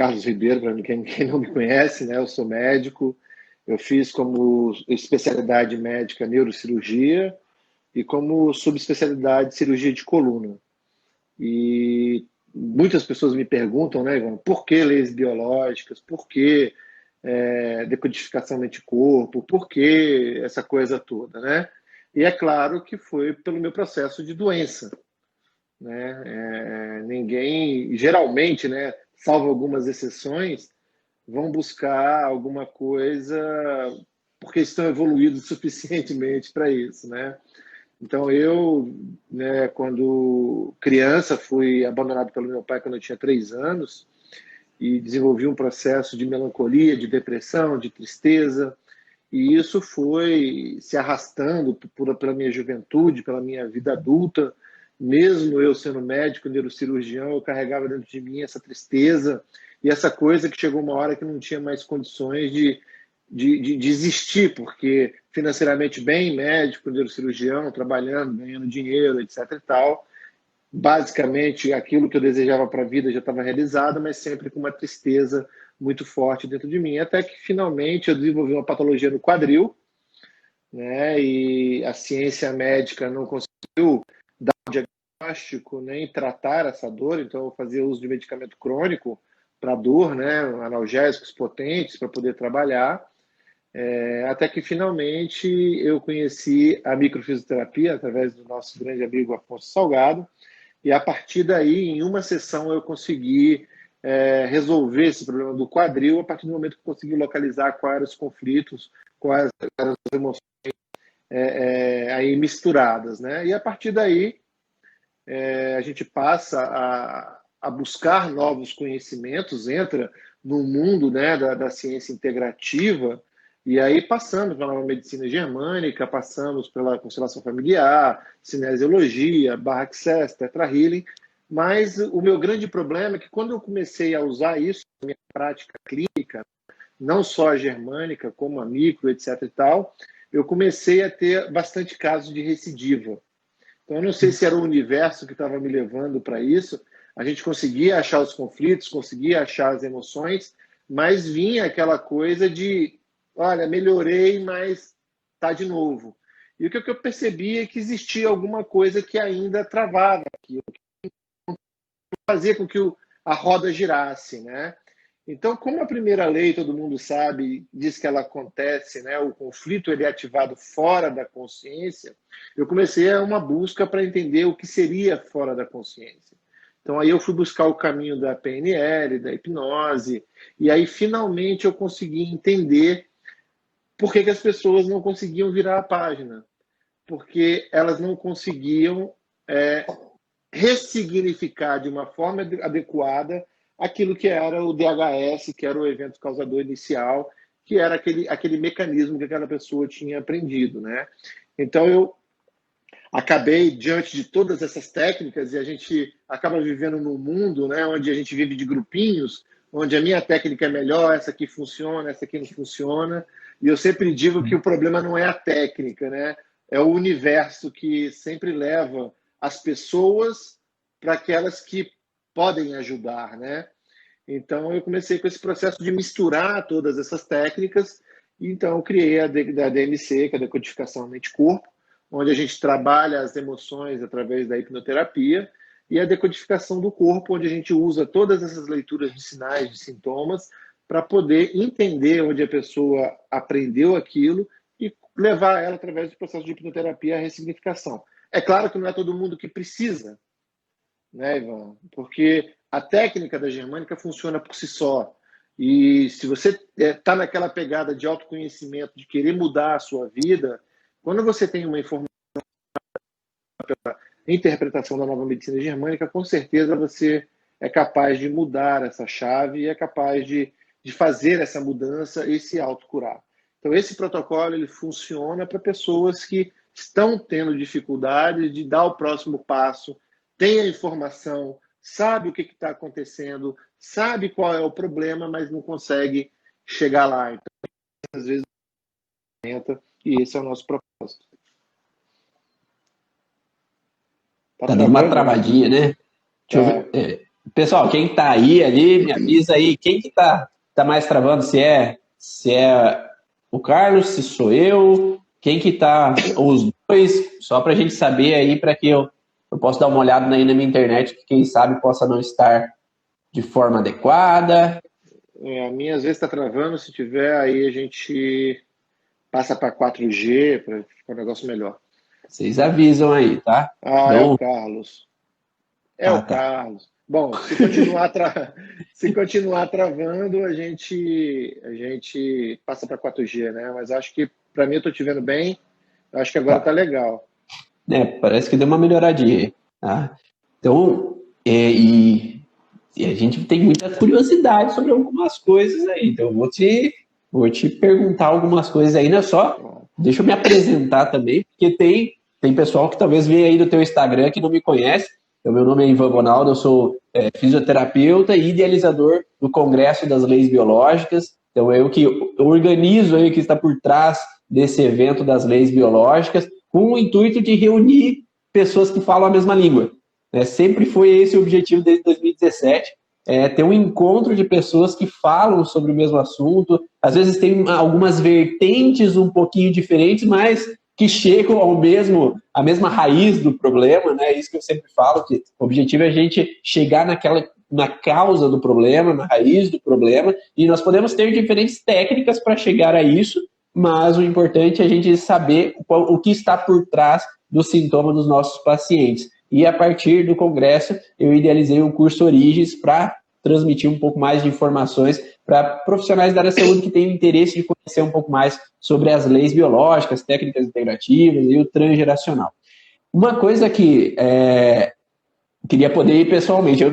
Carlos Ribeiro, para quem não me conhece, né? Eu sou médico, eu fiz como especialidade médica neurocirurgia e como subespecialidade cirurgia de coluna. E muitas pessoas me perguntam, né, Ivan, por que leis biológicas, por que decodificação mente-corpo, por que essa coisa toda, né? E é claro que foi pelo meu processo de doença, né? Ninguém, geralmente, né, salvo algumas exceções, vão buscar alguma coisa porque estão evoluídos suficientemente para isso, né? Então, eu, né, quando criança, fui abandonado pelo meu pai quando eu tinha 3 anos e desenvolvi um processo de melancolia, de depressão, de tristeza, e isso foi se arrastando pela minha juventude, pela minha vida adulta. Mesmo eu sendo médico, neurocirurgião, eu carregava dentro de mim essa tristeza e essa coisa que chegou uma hora que não tinha mais condições de existir, porque financeiramente bem, médico, neurocirurgião, trabalhando, ganhando dinheiro, etc. e tal. Basicamente, aquilo que eu desejava para a vida já estava realizado, mas sempre com uma tristeza muito forte dentro de mim. Até que, finalmente, eu desenvolvi uma patologia no quadril, né? E a ciência médica não conseguiu dar um diagnóstico nem tratar essa dor, então eu fazia uso de medicamento crônico para dor, né? Analgésicos potentes para poder trabalhar. Até que, finalmente, eu conheci a microfisioterapia através do nosso grande amigo Afonso Salgado, e a partir daí, em uma sessão, eu consegui resolver esse problema do quadril, a partir do momento que eu consegui localizar quais eram os conflitos, quais eram as emoções aí misturadas, né? E a partir daí, a gente passa a buscar novos conhecimentos, entra no mundo, né, da ciência integrativa, e aí passamos pela nova medicina germânica, passamos pela constelação familiar, cinesiologia, Barra-Access, Theta Healing, mas o meu grande problema é que quando eu comecei a usar isso na minha prática clínica, não só a germânica, como a micro, etc. e tal, eu comecei a ter bastante casos de recidiva. Então, eu não sei se era o universo que estava me levando para isso. A gente conseguia achar os conflitos, conseguia achar as emoções, mas vinha aquela coisa de, olha, melhorei, mas tá de novo. E o que eu percebi é que existia alguma coisa que ainda travava aquilo, que fazia com que a roda girasse, né? Então, como a primeira lei, todo mundo sabe, diz que ela acontece, né? O conflito ele é ativado fora da consciência. Eu comecei uma busca para entender o que seria fora da consciência. Então, aí eu fui buscar o caminho da PNL, da hipnose, e aí finalmente eu consegui entender por que as pessoas não conseguiam virar a página, porque elas não conseguiam ressignificar de uma forma adequada aquilo que era o DHS, que era o evento causador inicial, que era aquele mecanismo que aquela pessoa tinha aprendido, né? Então, eu acabei, diante de todas essas técnicas, e a gente acaba vivendo num mundo, né, onde a gente vive de grupinhos, onde a minha técnica é melhor, essa aqui funciona, essa aqui não funciona, e eu sempre digo que o problema não é a técnica, né? É o universo que sempre leva as pessoas para aquelas que podem ajudar, né? Então, eu comecei com esse processo de misturar todas essas técnicas, e então eu criei a DMC, que é a Decodificação Mente-Corpo, onde a gente trabalha as emoções através da hipnoterapia, e a decodificação do corpo, onde a gente usa todas essas leituras de sinais, de sintomas, para poder entender onde a pessoa aprendeu aquilo e levar ela, através do processo de hipnoterapia, à ressignificação. É claro que não é todo mundo que precisa, né, Ivan? Porque a técnica da germânica funciona por si só. E se você está naquela pegada de autoconhecimento, de querer mudar a sua vida, quando você tem uma informação pela interpretação da nova medicina germânica, com certeza você é capaz de mudar essa chave e é capaz de fazer essa mudança e se autocurar. Então, esse protocolo ele funciona para pessoas que estão tendo dificuldade de dar o próximo passo, tem a informação, sabe o que está acontecendo, sabe qual é o problema, mas não consegue chegar lá. Então, às vezes, e esse é o nosso propósito. Tá dando uma travadinha, né? Deixa eu ver. Pessoal, quem está aí ali, me avisa aí, quem que tá mais travando, se é o Carlos, se sou eu, quem que tá, ou os dois, só para a gente saber aí, para que eu possa dar uma olhada aí na minha internet, que quem sabe possa não estar de forma adequada. A minha às vezes está travando, se tiver, aí a gente passa para 4G para ficar um negócio melhor. Vocês avisam aí, tá? Ah, é o Não, Carlos. É o ah, tá. Carlos. Bom, se continuar travando, a gente passa para 4G, né? Mas acho que para mim eu estou te vendo bem. Acho que agora tá Tá. legal. Parece que deu uma melhoradinha aí, tá? Então, e a gente tem muita curiosidade sobre algumas coisas aí. Então, eu vou te perguntar algumas coisas aí, né? Só deixa eu me apresentar também, porque tem pessoal que talvez venha aí do teu Instagram que não me conhece. Então, meu nome é Ivan Bonaldo, eu sou fisioterapeuta e idealizador do Congresso das Leis Biológicas. Então, eu que organizo aí, que está por trás desse evento das leis biológicas, com o intuito de reunir pessoas que falam a mesma língua. Sempre foi esse o objetivo desde 2017, ter um encontro de pessoas que falam sobre o mesmo assunto, às vezes tem algumas vertentes um pouquinho diferentes, mas que chegam à mesma raiz do problema, né? Isso que eu sempre falo, que o objetivo é a gente chegar na causa do problema, na raiz do problema, e nós podemos ter diferentes técnicas para chegar a isso, mas o importante é a gente saber o que está por trás do sintoma dos nossos pacientes. E a partir do congresso, eu idealizei o curso Origens para transmitir um pouco mais de informações para profissionais da área de saúde que têm interesse de conhecer um pouco mais sobre as leis biológicas, técnicas integrativas e o transgeracional. Uma coisa que queria poder ir pessoalmente,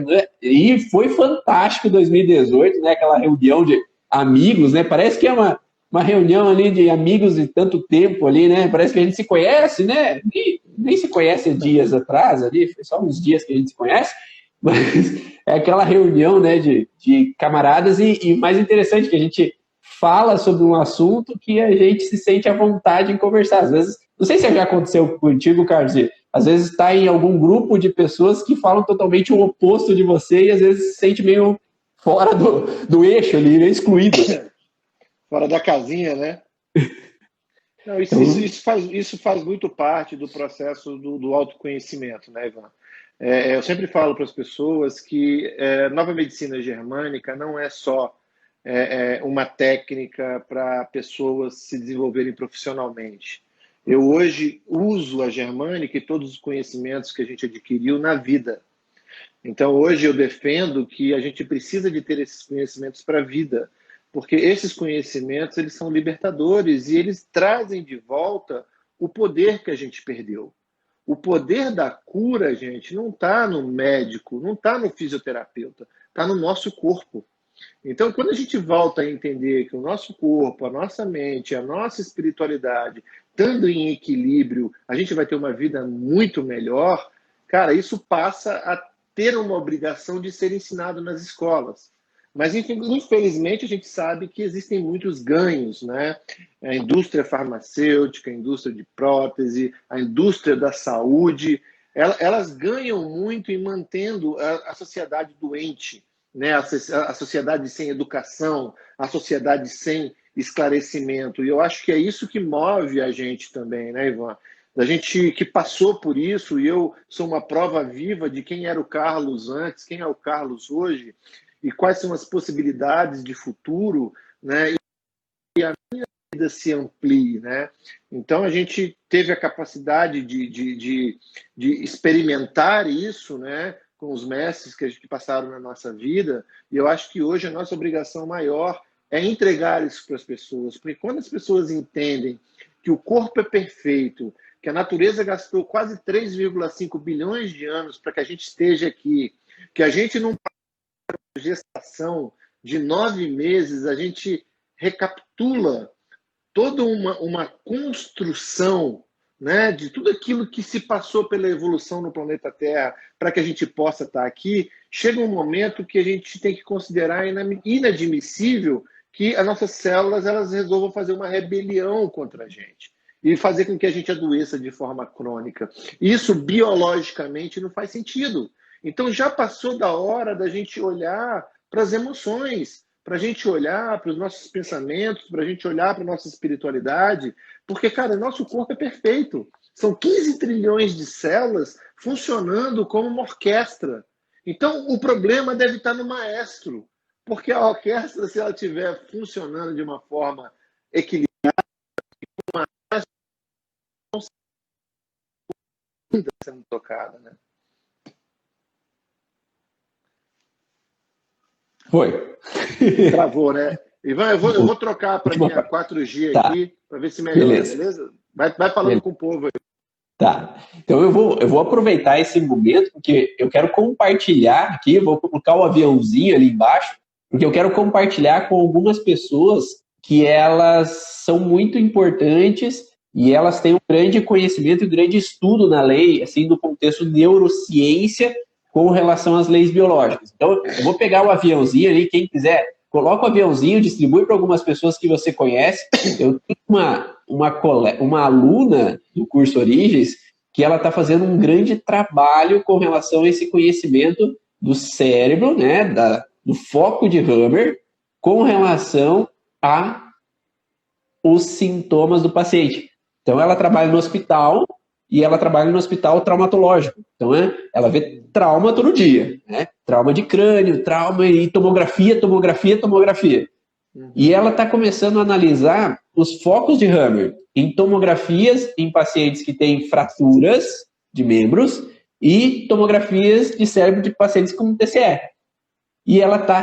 e foi fantástico 2018, né? Aquela reunião de amigos, né? Parece que é uma reunião ali de amigos de tanto tempo ali, né? Parece que a gente se conhece, né? Nem se conhece dias atrás ali, foi só uns dias que a gente se conhece, mas é aquela reunião, né, de camaradas e mais interessante que a gente fala sobre um assunto que a gente se sente à vontade em conversar. Às vezes, não sei se já aconteceu contigo, Carlos, às vezes está em algum grupo de pessoas que falam totalmente o oposto de você e às vezes se sente meio fora do eixo ali, meio excluído. Fora da casinha, né? Não, Então, isso faz muito parte do processo do autoconhecimento, né, Ivan? Eu sempre falo para as pessoas que nova medicina germânica não é só uma técnica para pessoas se desenvolverem profissionalmente. Eu hoje uso a germânica e todos os conhecimentos que a gente adquiriu na vida. Então, hoje eu defendo que a gente precisa de ter esses conhecimentos para a vida, porque esses conhecimentos eles são libertadores e eles trazem de volta o poder que a gente perdeu. O poder da cura, gente, não está no médico, não está no fisioterapeuta, está no nosso corpo. Então, quando a gente volta a entender que o nosso corpo, a nossa mente, a nossa espiritualidade, estando em equilíbrio, a gente vai ter uma vida muito melhor, cara, isso passa a ter uma obrigação de ser ensinado nas escolas. Mas, infelizmente, a gente sabe que existem muitos ganhos, né? A indústria farmacêutica, a indústria de prótese, a indústria da saúde, elas ganham muito em mantendo a sociedade doente, né? A sociedade sem educação, a sociedade sem esclarecimento. E eu acho que é isso que move a gente também, né, Ivan? Da gente que passou por isso, e eu sou uma prova viva de quem era o Carlos antes, quem é o Carlos hoje, e quais são as possibilidades de futuro, né? E a minha vida se amplie, né? Então a gente teve a capacidade de experimentar isso, né? Com os mestres que passaram na nossa vida, e eu acho que hoje a nossa obrigação maior é entregar isso para as pessoas, porque quando as pessoas entendem que o corpo é perfeito, que a natureza gastou quase 3,5 bilhões de anos para que a gente esteja aqui, que a gente não gestação de 9 meses, a gente recapitula toda uma construção, né, de tudo aquilo que se passou pela evolução no planeta Terra para que a gente possa estar aqui. Chega um momento que a gente tem que considerar inadmissível que as nossas células elas resolvam fazer uma rebelião contra a gente e fazer com que a gente adoeça de forma crônica. Isso biologicamente não faz sentido. Então já passou da hora da gente olhar para as emoções, para a gente olhar para os nossos pensamentos, para a gente olhar para a nossa espiritualidade, porque, cara, nosso corpo é perfeito. São 15 trilhões de células funcionando como uma orquestra. Então, o problema deve estar no maestro, porque a orquestra, se ela estiver funcionando de uma forma equilibrada, está sendo tocada, né? Foi. Travou, né? Ivan, eu vou trocar para minha 4G tá. aqui, para ver se melhora, beleza? Vai falando beleza. com o povo aí. Tá. Então eu vou aproveitar esse momento, porque eu quero compartilhar aqui, vou colocar o aviãozinho ali embaixo, porque eu quero compartilhar com algumas pessoas que elas são muito importantes e elas têm um grande conhecimento e um grande estudo na lei, assim, do contexto de neurociência com relação às leis biológicas. Então, eu vou pegar o aviãozinho ali, quem quiser, coloca o aviãozinho, distribui para algumas pessoas que você conhece. Eu tenho uma aluna do curso Origens que ela está fazendo um grande trabalho com relação a esse conhecimento do cérebro, né, do foco de Hammer, com relação a os sintomas do paciente. Então, ela trabalha no hospital e ela trabalha no hospital traumatológico. Então, ela vê trauma todo dia, né? Trauma de crânio, trauma e tomografia. E ela está começando a analisar os focos de Hammer em tomografias em pacientes que têm fraturas de membros e tomografias de cérebro de pacientes com TCE. E ela está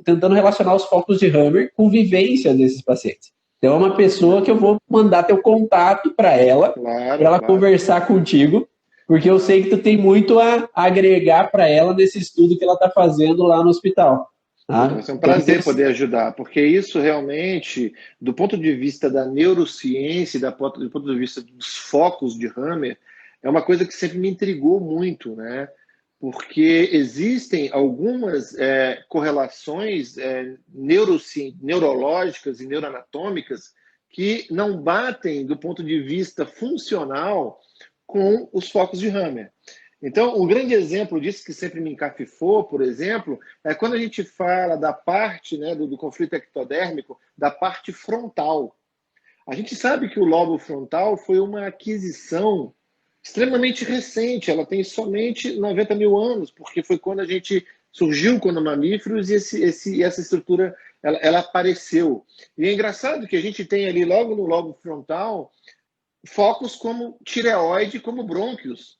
tentando relacionar os focos de Hammer com vivência desses pacientes. Então, é uma pessoa que eu vou mandar teu contato para ela, para ela conversar contigo, porque eu sei que tu tem muito a agregar para ela nesse estudo que ela está fazendo lá no hospital. Tá? Vai ser um prazer poder ajudar, porque isso realmente, do ponto de vista da neurociência, do ponto de vista dos focos de Hammer, é uma coisa que sempre me intrigou muito, né? Porque existem algumas correlações neurológicas e neuroanatômicas que não batem do ponto de vista funcional com os focos de Hammer. Então, o grande exemplo disso que sempre me encafifou, por exemplo, é quando a gente fala da parte, né, do conflito ectodérmico, da parte frontal. A gente sabe que o lobo frontal foi uma aquisição extremamente recente, ela tem somente 90 mil anos, porque foi quando a gente surgiu quando mamíferos e essa estrutura ela apareceu. E é engraçado que a gente tem ali logo no lobo frontal focos como tireoide, como brônquios,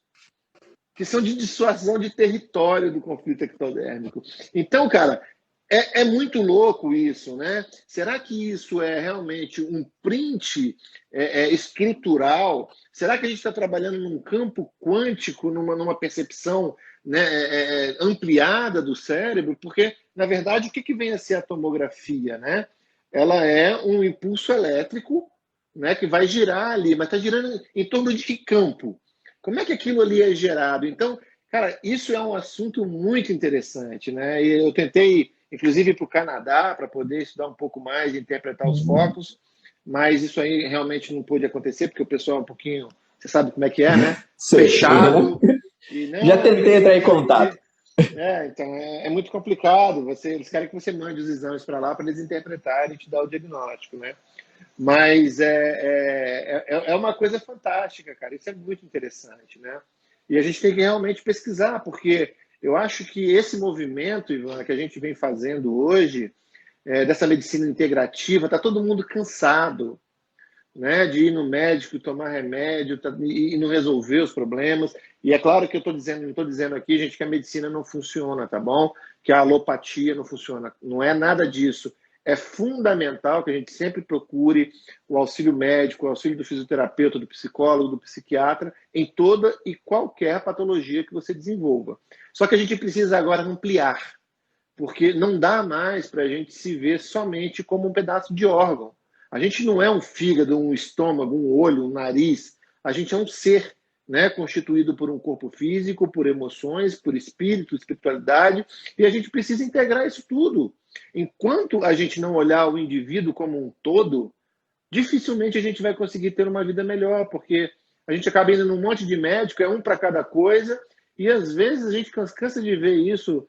que são de dissuasão de território do conflito ectodérmico. Então, cara, é muito louco isso, né? Será que isso é realmente um print estrutural? Será que a gente está trabalhando num campo quântico, numa percepção, né, ampliada do cérebro? Porque, na verdade, o que vem a ser a tomografia, né? Ela é um impulso elétrico, né, que vai girar ali, mas está girando em torno de que campo? Como é que aquilo ali é gerado? Então, cara, isso é um assunto muito interessante, né? E eu tentei, inclusive, ir para o Canadá para poder estudar um pouco mais e interpretar os focos, mas isso aí realmente não pôde acontecer, porque o pessoal é um pouquinho, você sabe como é que é, né? Fechado. E, não, já tentei entrar em contato. Então, é muito complicado. Eles querem que você mande os exames para lá para eles interpretarem e te dar o diagnóstico, né? Mas é uma coisa fantástica, cara. Isso é muito interessante, né? E a gente tem que realmente pesquisar, porque eu acho que esse movimento, Ivan, que a gente vem fazendo hoje, dessa medicina integrativa, está todo mundo cansado, né, de ir no médico, tomar remédio e não resolver os problemas. E é claro que eu não estou dizendo aqui, gente, que a medicina não funciona, tá bom? Que a alopatia não funciona. Não é nada disso. É fundamental que a gente sempre procure o auxílio médico, o auxílio do fisioterapeuta, do psicólogo, do psiquiatra, em toda e qualquer patologia que você desenvolva. Só que a gente precisa agora ampliar, porque não dá mais para a gente se ver somente como um pedaço de órgão. A gente não é um fígado, um estômago, um olho, um nariz. A gente é um ser, né, constituído por um corpo físico, por emoções, por espírito, espiritualidade, e a gente precisa integrar isso tudo. Enquanto a gente não olhar o indivíduo como um todo, dificilmente a gente vai conseguir ter uma vida melhor, porque a gente acaba indo num monte de médico, é um para cada coisa, E às vezes a gente cansa de ver isso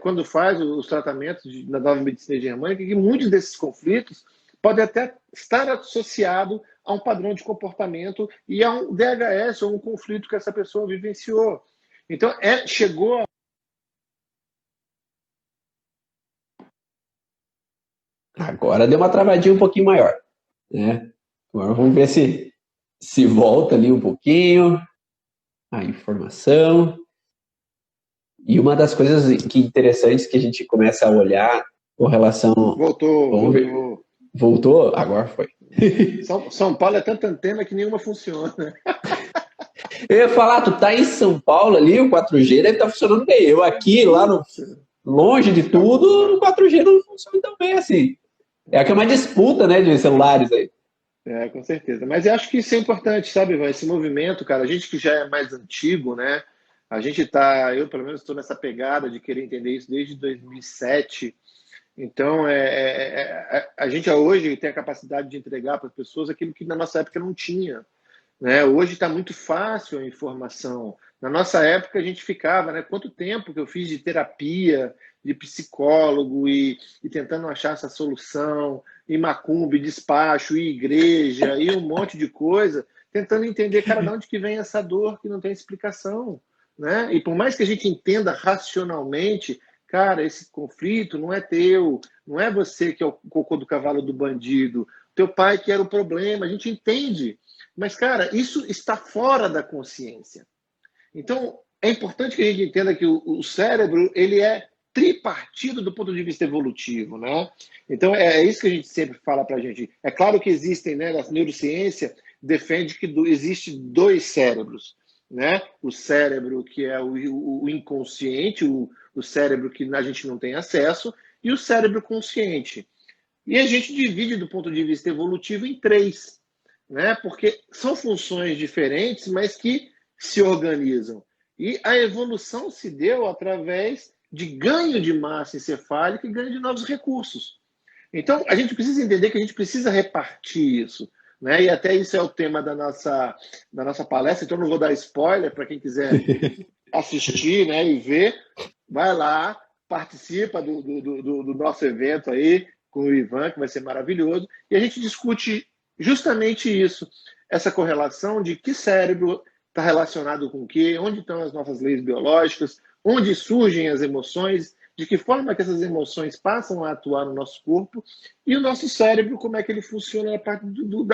quando faz os tratamentos da nova medicina germânica, que muitos desses conflitos podem até estar associados a um padrão de comportamento e a um DHS ou um conflito que essa pessoa vivenciou. Então, chegou a... Agora deu uma travadinha um pouquinho maior, né? Agora vamos ver se volta ali um pouquinho a informação. E uma das coisas interessantes que a gente começa a olhar com relação... Voltou. Voltou? Agora foi. São Paulo é tanta antena que nenhuma funciona. Eu ia falar, tu tá em São Paulo ali, o 4G deve estar funcionando bem. Eu aqui, lá longe de tudo, o 4G não funciona tão bem assim. É que é uma disputa, né, de celulares aí. Com certeza. Mas eu acho que isso é importante, sabe, Ivan? Esse movimento, cara, a gente que já é mais antigo, né? A gente eu pelo menos estou nessa pegada de querer entender isso desde 2007. Então, a gente hoje tem a capacidade de entregar para as pessoas aquilo que na nossa época não tinha. Né? Hoje está muito fácil a informação. Na nossa época a gente ficava, né? Quanto tempo que eu fiz de terapia, de psicólogo e tentando achar essa solução, e macumba, e despacho, e igreja, e um monte de coisa, tentando entender, cara, de onde que vem essa dor que não tem explicação. Né? E por mais que a gente entenda racionalmente, cara, esse conflito não é teu, não é você que é o cocô do cavalo do bandido, teu pai que era o problema, a gente entende. Mas, cara, isso está fora da consciência. Então, é importante que a gente entenda que o cérebro, ele é tripartido do ponto de vista evolutivo, né? Então, é isso que a gente sempre fala pra gente. É claro que existem, né, a neurociência defende que existe dois cérebros, né? O cérebro que é o inconsciente, o cérebro que a gente não tem acesso, e o cérebro consciente. E a gente divide do ponto de vista evolutivo em três, né? Porque são funções diferentes, mas que se organizam. E a evolução se deu através de ganho de massa encefálica e ganho de novos recursos. Então, a gente precisa entender que a gente precisa repartir isso. Né? E até isso é o tema da nossa palestra, então não vou dar spoiler para quem quiser assistir, né, e ver. Vai lá, participa do nosso evento aí com o Ivan, que vai ser maravilhoso, e a gente discute justamente isso, essa correlação de que cérebro está relacionado com o quê, onde estão as nossas leis biológicas, onde surgem as emoções, de que forma que essas emoções passam a atuar no nosso corpo, e o nosso cérebro, como é que ele funciona na parte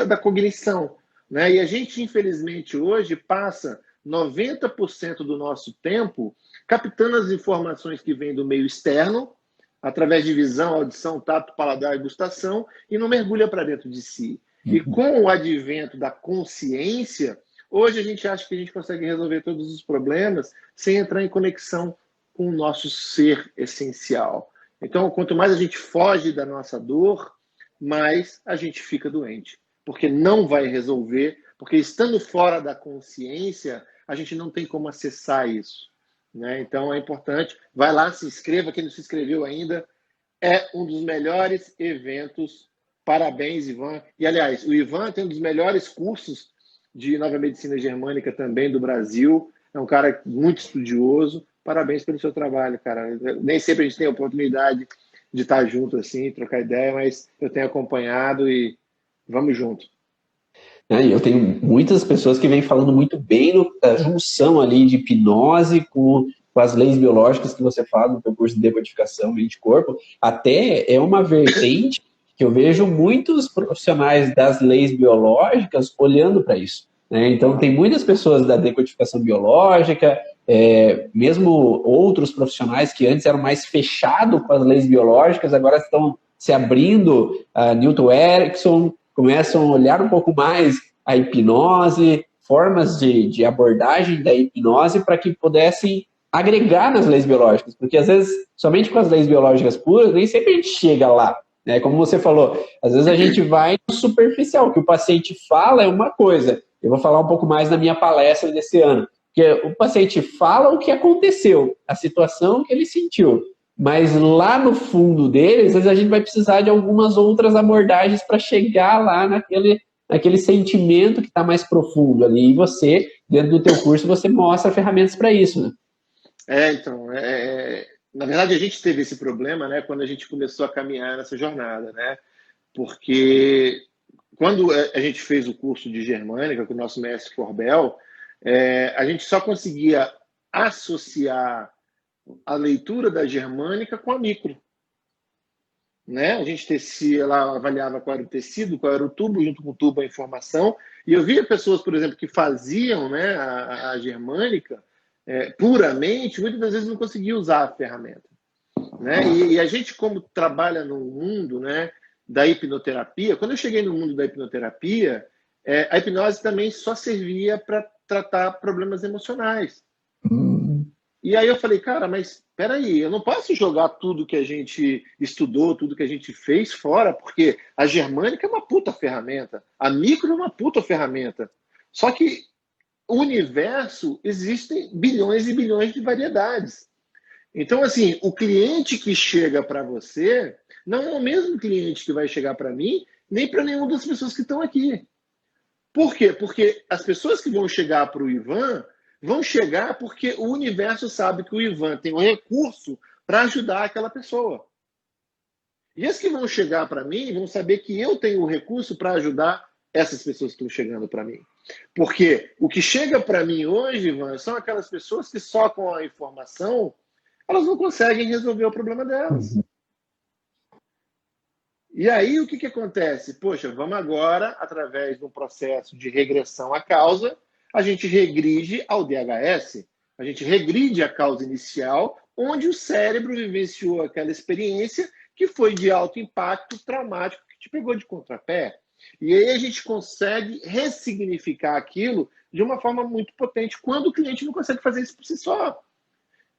da cognição. Né? E a gente, infelizmente, hoje passa 90% do nosso tempo captando as informações que vêm do meio externo, através de visão, audição, tato, paladar e gustação, e não mergulha para dentro de si. E com o advento da consciência, hoje a gente acha que a gente consegue resolver todos os problemas sem entrar em conexão com o nosso ser essencial. Então, quanto mais a gente foge da nossa dor, mais a gente fica doente. Porque não vai resolver, porque estando fora da consciência, a gente não tem como acessar isso. Né? Então, é importante. Vai lá, se inscreva. Quem não se inscreveu ainda, é um dos melhores eventos. Parabéns, Ivan. E, aliás, o Ivan tem um dos melhores cursos de nova medicina germânica também do Brasil. É um cara muito estudioso. Parabéns pelo seu trabalho, cara. Nem sempre a gente tem a oportunidade de estar junto assim, trocar ideia, mas eu tenho acompanhado e vamos junto. Eu tenho muitas pessoas que vêm falando muito bem da junção ali de hipnose com as leis biológicas que você fala no seu curso de decodificação mente-corpo. Até é uma vertente que eu vejo muitos profissionais das leis biológicas olhando para isso. Né? Então, tem muitas pessoas da decodificação biológica, mesmo outros profissionais que antes eram mais fechados com as leis biológicas, agora estão se abrindo. Newton Erickson, começam a olhar um pouco mais a hipnose, formas de abordagem da hipnose para que pudessem agregar nas leis biológicas, porque às vezes, somente com as leis biológicas puras, nem sempre a gente chega lá. Né? Como você falou, às vezes a gente vai no superficial, o que o paciente fala é uma coisa. Eu vou falar um pouco mais na minha palestra desse ano, porque o paciente fala o que aconteceu, a situação que ele sentiu, mas lá no fundo dele, às vezes a gente vai precisar de algumas outras abordagens para chegar lá naquele sentimento que está mais profundo ali, e você, dentro do teu curso, você mostra ferramentas para isso, né? Então, na verdade, a gente teve esse problema, né, quando a gente começou a caminhar nessa jornada, né? Porque quando a gente fez o curso de germânica com o nosso mestre Corbel, a gente só conseguia associar a leitura da germânica com a micro. Né? A gente tecia lá, avaliava qual era o tecido, qual era o tubo, junto com o tubo a informação, e eu via pessoas, por exemplo, que faziam, né, a germânica puramente, muitas das vezes não conseguiam usar a ferramenta. Né? E a gente, como trabalha no mundo, né, da hipnoterapia, quando eu cheguei no mundo da hipnoterapia, a hipnose também só servia para tratar problemas emocionais. E aí eu falei, cara, mas espera aí, eu não posso jogar tudo que a gente estudou, tudo que a gente fez fora, porque a germânica é uma puta ferramenta, a micro é uma puta ferramenta. Só que o universo existem bilhões e bilhões de variedades. Então, assim, o cliente que chega para você não é o mesmo cliente que vai chegar para mim, nem para nenhuma das pessoas que estão aqui. Por quê? Porque as pessoas que vão chegar para o Ivan vão chegar porque o universo sabe que o Ivan tem um recurso para ajudar aquela pessoa. E as que vão chegar para mim vão saber que eu tenho o recurso para ajudar essas pessoas que estão chegando para mim. Porque o que chega para mim hoje, Ivan, são aquelas pessoas que só com a informação elas não conseguem resolver o problema delas. E aí o que acontece? Poxa, vamos agora, através de um processo de regressão à causa, a gente regride ao DHS, a gente regride à causa inicial, onde o cérebro vivenciou aquela experiência que foi de alto impacto traumático, que te pegou de contrapé. E aí a gente consegue ressignificar aquilo de uma forma muito potente, quando o cliente não consegue fazer isso por si só.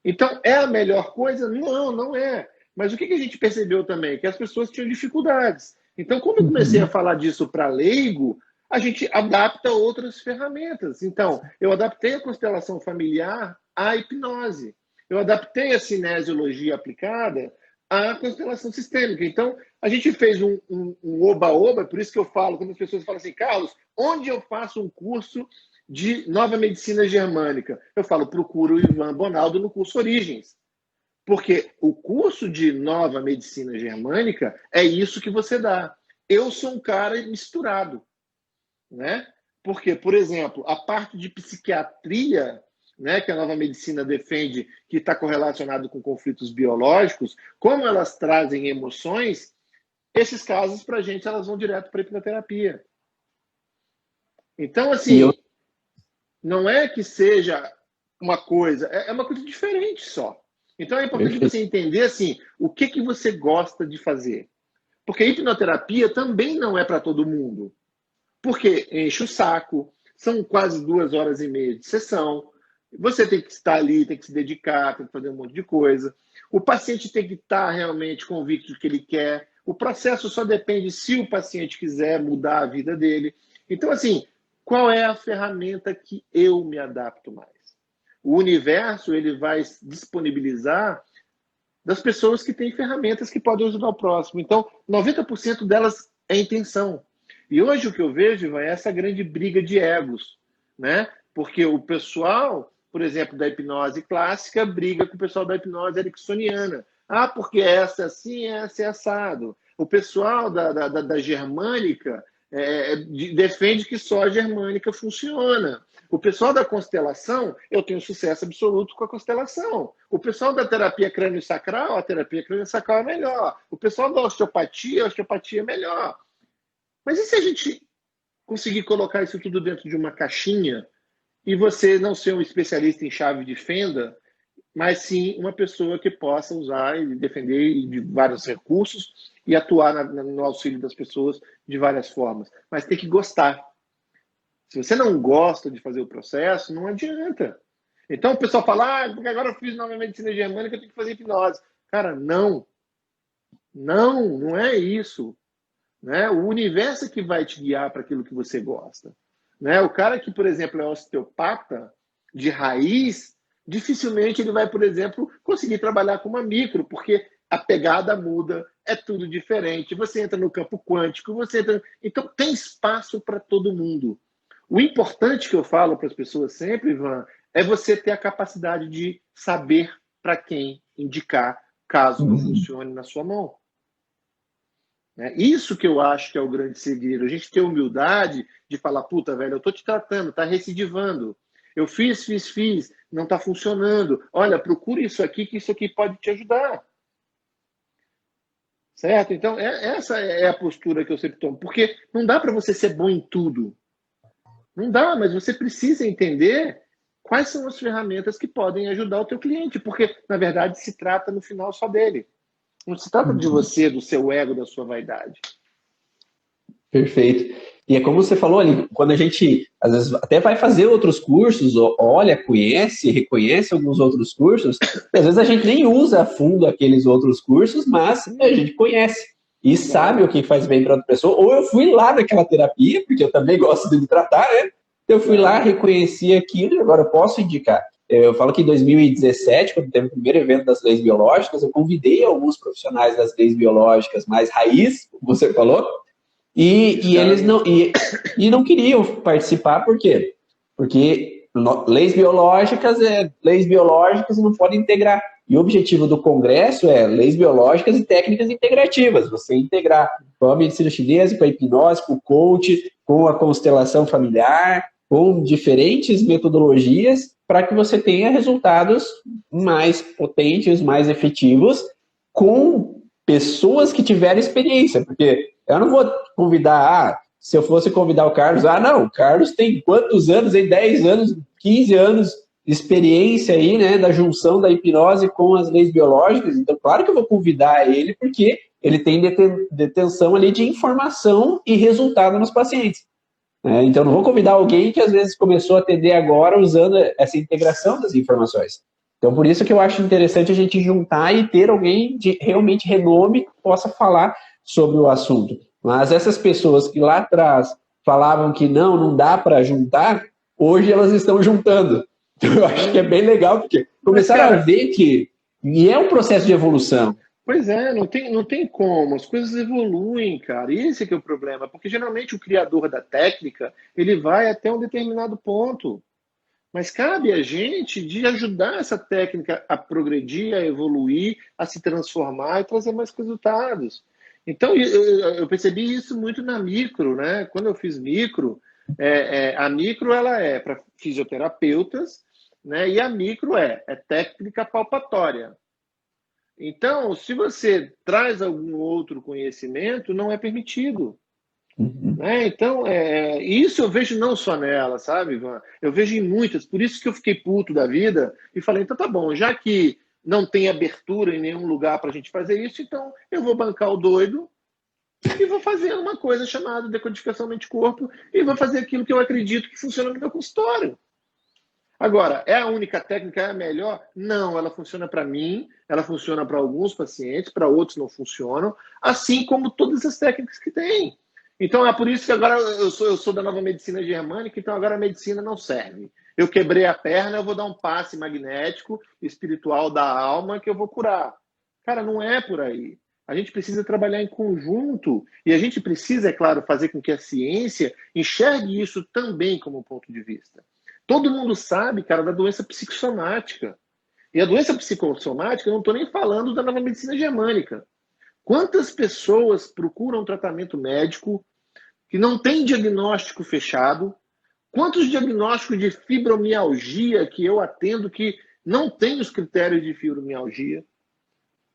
Então, é a melhor coisa? Não, não é. Mas o que a gente percebeu também? Que as pessoas tinham dificuldades. Então, quando eu comecei a falar disso para leigo, a gente adapta outras ferramentas. Então, eu adaptei a constelação familiar à hipnose. Eu adaptei a cinesiologia aplicada à constelação sistêmica. Então, a gente fez um oba-oba, por isso que eu falo, quando as pessoas falam assim, Carlos, onde eu faço um curso de nova medicina germânica? Eu falo, procura o Ivan Bonaldo no curso Origens. Porque o curso de nova medicina germânica é isso que você dá. Eu sou um cara misturado. Né? Porque, por exemplo, a parte de psiquiatria, né, que a nova medicina defende que está correlacionado com conflitos biológicos, como elas trazem emoções, esses casos, para a gente, elas vão direto para a hipnoterapia. Então, assim, não é que seja uma coisa, é uma coisa diferente só. Então, é importante você entender, assim, o que você gosta de fazer. Porque a hipnoterapia também não é para todo mundo. Porque enche o saco, são quase 2 horas e meia de sessão, você tem que estar ali, tem que se dedicar, tem que fazer um monte de coisa. O paciente tem que estar realmente convicto do que ele quer. O processo só depende se o paciente quiser mudar a vida dele. Então, assim, qual é a ferramenta que eu me adapto mais? O universo ele vai disponibilizar das pessoas que têm ferramentas que podem ajudar o próximo. Então, 90% delas é intenção. E hoje o que eu vejo é essa grande briga de egos, né? Porque o pessoal, por exemplo, da hipnose clássica briga com o pessoal da hipnose ericksoniana. Ah, porque essa é assim, essa é assado. O pessoal da germânica defende que só a germânica funciona. O pessoal da constelação, eu tenho sucesso absoluto com a constelação. O pessoal da terapia crânio-sacral, a terapia crânio-sacral é melhor. O pessoal da osteopatia, a osteopatia é melhor. Mas e se a gente conseguir colocar isso tudo dentro de uma caixinha e você não ser um especialista em chave de fenda, mas sim uma pessoa que possa usar e defender de vários recursos e atuar no auxílio das pessoas de várias formas. Mas tem que gostar. Se você não gosta de fazer o processo, não adianta. Então o pessoal fala, porque agora eu fiz nova medicina germânica, eu tenho que fazer hipnose. Cara, não. Não é isso. Né? O universo é que vai te guiar para aquilo que você gosta. Né? O cara que, por exemplo, é osteopata de raiz, dificilmente ele vai, por exemplo, conseguir trabalhar com uma micro, porque a pegada muda, é tudo diferente. Você entra no campo quântico, você entra... Então, tem espaço para todo mundo. O importante que eu falo para as pessoas sempre, Ivan, é você ter a capacidade de saber para quem indicar, caso não funcione na sua mão. Isso que eu acho que é o grande segredo. A gente ter humildade de falar, puta, velho, eu tô te tratando, tá recidivando. Eu fiz, não tá funcionando. Olha, procure isso aqui, que isso aqui pode te ajudar. Certo? Então, essa é a postura que eu sempre tomo. Porque não dá para você ser bom em tudo. Não dá, mas você precisa entender quais são as ferramentas que podem ajudar o teu cliente. Porque, na verdade, se trata no final só dele. Não se trata de você, do seu ego, da sua vaidade. Perfeito. E é como você falou ali, quando a gente, às vezes, até vai fazer outros cursos, olha, conhece, reconhece alguns outros cursos, às vezes a gente nem usa a fundo aqueles outros cursos, mas a gente conhece e sabe o que faz bem para outra pessoa. Ou eu fui lá naquela terapia, porque eu também gosto de me tratar, né? Eu fui lá, reconheci aquilo e agora eu posso indicar. Eu falo que em 2017, quando teve o primeiro evento das leis biológicas, eu convidei alguns profissionais das leis biológicas mais raiz, como você falou, e eles não queriam participar, por quê? Porque leis biológicas não podem integrar. E o objetivo do Congresso é leis biológicas e técnicas integrativas. Você integrar com a medicina chinesa, com a hipnose, com o coach, com a constelação familiar, com diferentes metodologias para que você tenha resultados mais potentes, mais efetivos, com pessoas que tiveram experiência. Porque eu não vou convidar, se eu fosse convidar o Carlos, não, o Carlos tem quantos anos, 10 anos, 15 anos de experiência aí, né, da junção da hipnose com as leis biológicas, então claro que eu vou convidar ele, porque ele tem detenção ali de informação e resultado nos pacientes. Então não vou convidar alguém que às vezes começou a atender agora usando essa integração das informações. Então por isso que eu acho interessante a gente juntar e ter alguém de realmente renome que possa falar sobre o assunto. Mas essas pessoas que lá atrás falavam que não dá para juntar, hoje elas estão juntando. Então, eu acho que é bem legal, porque começaram a ver que... E é um processo de evolução. Pois é, não tem como. As coisas evoluem, cara. Esse que é o problema. Porque geralmente o criador da técnica, ele vai até um determinado ponto. Mas cabe a gente de ajudar essa técnica a progredir, a evoluir, a se transformar e trazer mais resultados. Então, eu percebi isso muito na micro, né? Quando eu fiz micro, a micro ela é para fisioterapeutas, né? E a micro é técnica palpatória. Então, se você traz algum outro conhecimento, não é permitido. Né? Então, isso eu vejo não só nela, sabe, Ivan? Eu vejo em muitas, por isso que eu fiquei puto da vida e falei, então tá bom, já que não tem abertura em nenhum lugar para a gente fazer isso, então eu vou bancar o doido e vou fazer uma coisa chamada decodificação mente-corpo e vou fazer aquilo que eu acredito que funciona no meu consultório. Agora, é a única técnica, é a melhor? Não, ela funciona para mim, ela funciona para alguns pacientes, para outros não funcionam, assim como todas as técnicas que tem. Então, é por isso que agora eu sou da nova medicina germânica, então agora a medicina não serve. Eu quebrei a perna, eu vou dar um passe magnético, espiritual da alma, que eu vou curar. Cara, não é por aí. A gente precisa trabalhar em conjunto e a gente precisa, é claro, fazer com que a ciência enxergue isso também como ponto de vista. Todo mundo sabe, cara, da doença psicossomática. E a doença psicossomática, eu não estou nem falando da nova medicina germânica. Quantas pessoas procuram tratamento médico que não tem diagnóstico fechado? Quantos diagnósticos de fibromialgia que eu atendo que não tem os critérios de fibromialgia?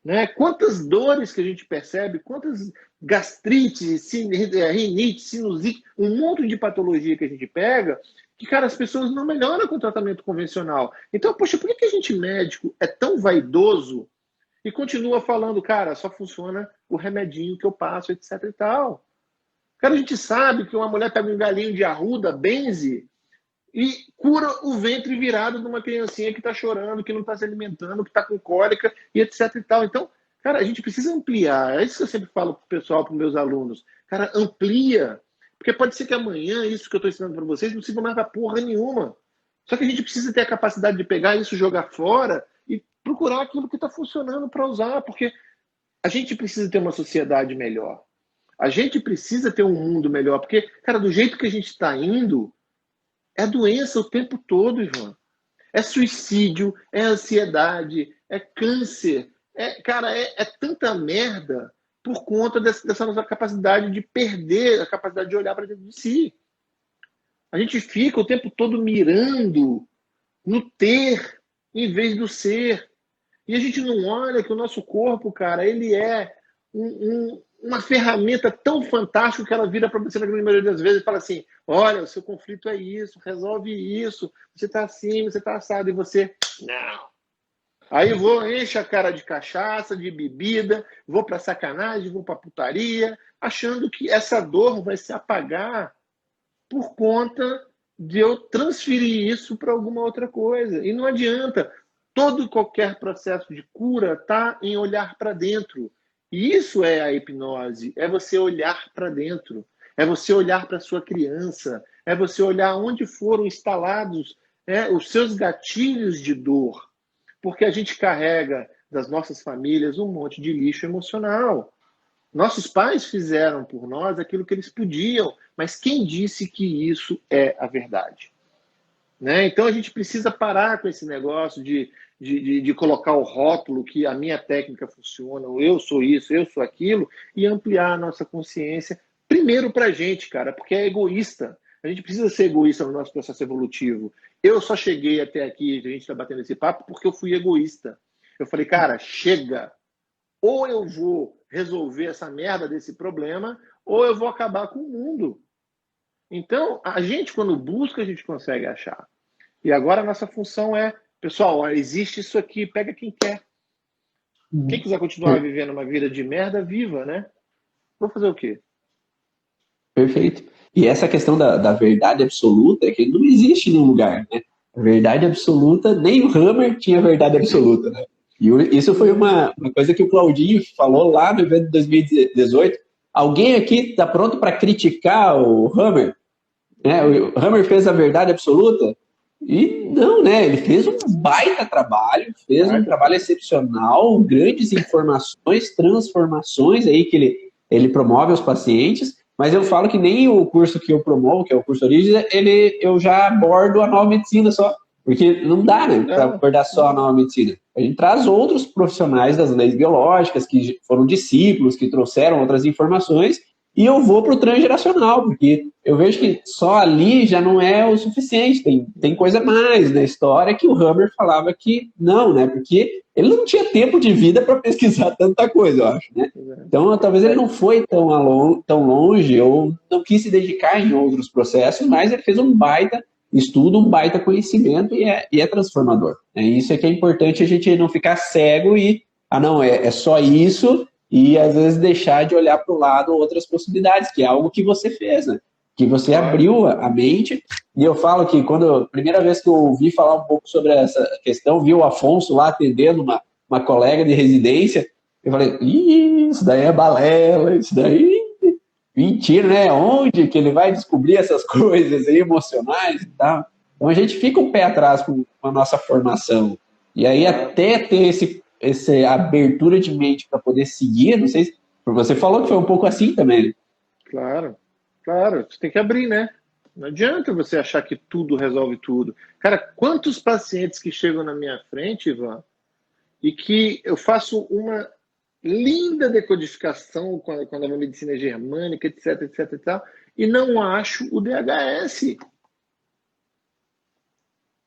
Né? Quantas dores que a gente percebe, quantas gastrites, rinite, sinusite, um monte de patologia que a gente pega, que, cara, as pessoas não melhoram com tratamento convencional. Então, poxa, por que a gente médico é tão vaidoso e continua falando, cara, só funciona o remedinho que eu passo, etc e tal? Cara, a gente sabe que uma mulher pega um galinho de arruda, benze, e cura o ventre virado de uma criancinha que está chorando, que não está se alimentando, que está com cólica e etc e tal. Então, cara, a gente precisa ampliar. É isso que eu sempre falo para o pessoal, para os meus alunos. Cara, amplia. Porque pode ser que amanhã isso que eu estou ensinando para vocês não sirva mais para porra nenhuma. Só que a gente precisa ter a capacidade de pegar isso, jogar fora e procurar aquilo que está funcionando para usar. Porque a gente precisa ter uma sociedade melhor. A gente precisa ter um mundo melhor. Porque, cara, do jeito que a gente está indo, é doença o tempo todo, Ivan. É suicídio, é ansiedade, é câncer. Cara, é tanta merda por conta dessa nossa capacidade de perder a capacidade de olhar para dentro de si. A gente fica o tempo todo mirando no ter em vez do ser. E a gente não olha que o nosso corpo, cara, ele é uma ferramenta tão fantástica que ela vira para você na grande maioria das vezes e fala assim, olha, o seu conflito é isso, resolve isso, você está assim, você está assado, e você, não. Aí eu vou, encho a cara de cachaça, de bebida, vou para sacanagem, vou para putaria, achando que essa dor vai se apagar por conta de eu transferir isso para alguma outra coisa. E não adianta. Todo e qualquer processo de cura está em olhar para dentro. E isso é a hipnose, é você olhar para dentro, é você olhar para a sua criança, é você olhar onde foram instalados os seus gatilhos de dor. Porque a gente carrega das nossas famílias um monte de lixo emocional. Nossos pais fizeram por nós aquilo que eles podiam, mas quem disse que isso é a verdade? Né? Então a gente precisa parar com esse negócio de colocar o rótulo que a minha técnica funciona, eu sou isso, eu sou aquilo, e ampliar a nossa consciência, primeiro para a gente, cara, porque é egoísta. A gente precisa ser egoísta no nosso processo evolutivo. Eu só cheguei até aqui, a gente está batendo esse papo, porque eu fui egoísta. Eu falei, cara, chega. Ou eu vou resolver essa merda desse problema, ou eu vou acabar com o mundo. Então, a gente, quando busca, a gente consegue achar. E agora a nossa função é, pessoal, ó, existe isso aqui, pega quem quer. Quem quiser continuar vivendo uma vida de merda, viva, né? Vou fazer o quê? Perfeito. E essa questão da verdade absoluta é que não existe em nenhum lugar, né? A verdade absoluta, nem o Hammer tinha verdade absoluta, né? E isso foi uma coisa que o Claudinho falou lá no evento de 2018. Alguém aqui está pronto para criticar o Hammer? Né? O Hammer fez a verdade absoluta? E não, né? Ele fez um baita trabalho, fez um trabalho excepcional, grandes informações, transformações aí que ele promove aos pacientes, mas eu falo que nem o curso que eu promovo, que é o curso Origens, eu já abordo a nova medicina só, porque não dá, né, para abordar só a nova medicina. A gente traz outros profissionais das leis biológicas, que foram discípulos, que trouxeram outras informações, e eu vou para o transgeracional, porque eu vejo que só ali já não é o suficiente, tem coisa mais na história que o Hammer falava que não, né? Porque ele não tinha tempo de vida para pesquisar tanta coisa, eu acho, né? Então, talvez ele não foi tão longe ou não quis se dedicar em outros processos, mas ele fez um baita estudo, um baita conhecimento e é transformador. Né? Isso é que é importante a gente não ficar cego e, não, é só isso, e às vezes deixar de olhar para o lado outras possibilidades, que é algo que você fez, né? Que você abriu a mente. E eu falo que a primeira vez que eu ouvi falar um pouco sobre essa questão, vi o Afonso lá atendendo uma colega de residência, eu falei, isso daí é balela, isso daí mentira, né? Onde que ele vai descobrir essas coisas aí emocionais e tal? Então a gente fica um pé atrás com a nossa formação. E aí até ter essa abertura de mente para poder seguir, não sei se você falou que foi um pouco assim também. Claro, você tem que abrir, né? Não adianta você achar que tudo resolve tudo. Cara, quantos pacientes que chegam na minha frente, Ivan, e que eu faço uma linda decodificação com a medicina germânica, etc, etc e tal, e não acho o DHS.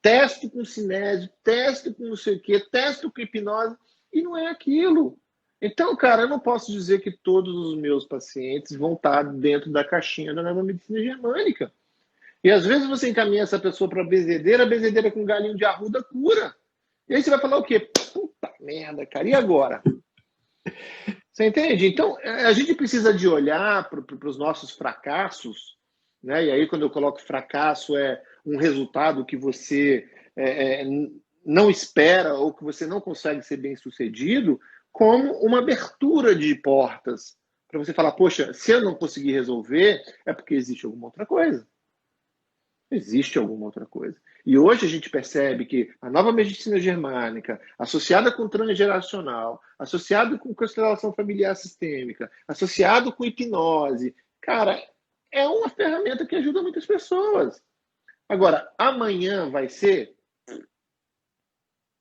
Testo com cinésio, testo com não sei o quê, testo com hipnose, e não é aquilo. Então, cara, eu não posso dizer que todos os meus pacientes vão estar dentro da caixinha da nova medicina germânica. E às vezes você encaminha essa pessoa para a bezedeira com galinho de arruda cura. E aí você vai falar o quê? Puta merda, cara, e agora? Você entende? Então, a gente precisa de olhar para os nossos fracassos, né? E aí quando eu coloco fracasso é um resultado que você não espera ou que você não consegue ser bem sucedido, como uma abertura de portas para você falar, poxa, se eu não conseguir resolver, é porque existe alguma outra coisa. Existe alguma outra coisa. E hoje a gente percebe que a nova medicina germânica, associada com transgeracional, associada com constelação familiar sistêmica, associado com hipnose, cara, é uma ferramenta que ajuda muitas pessoas. Agora, amanhã vai ser?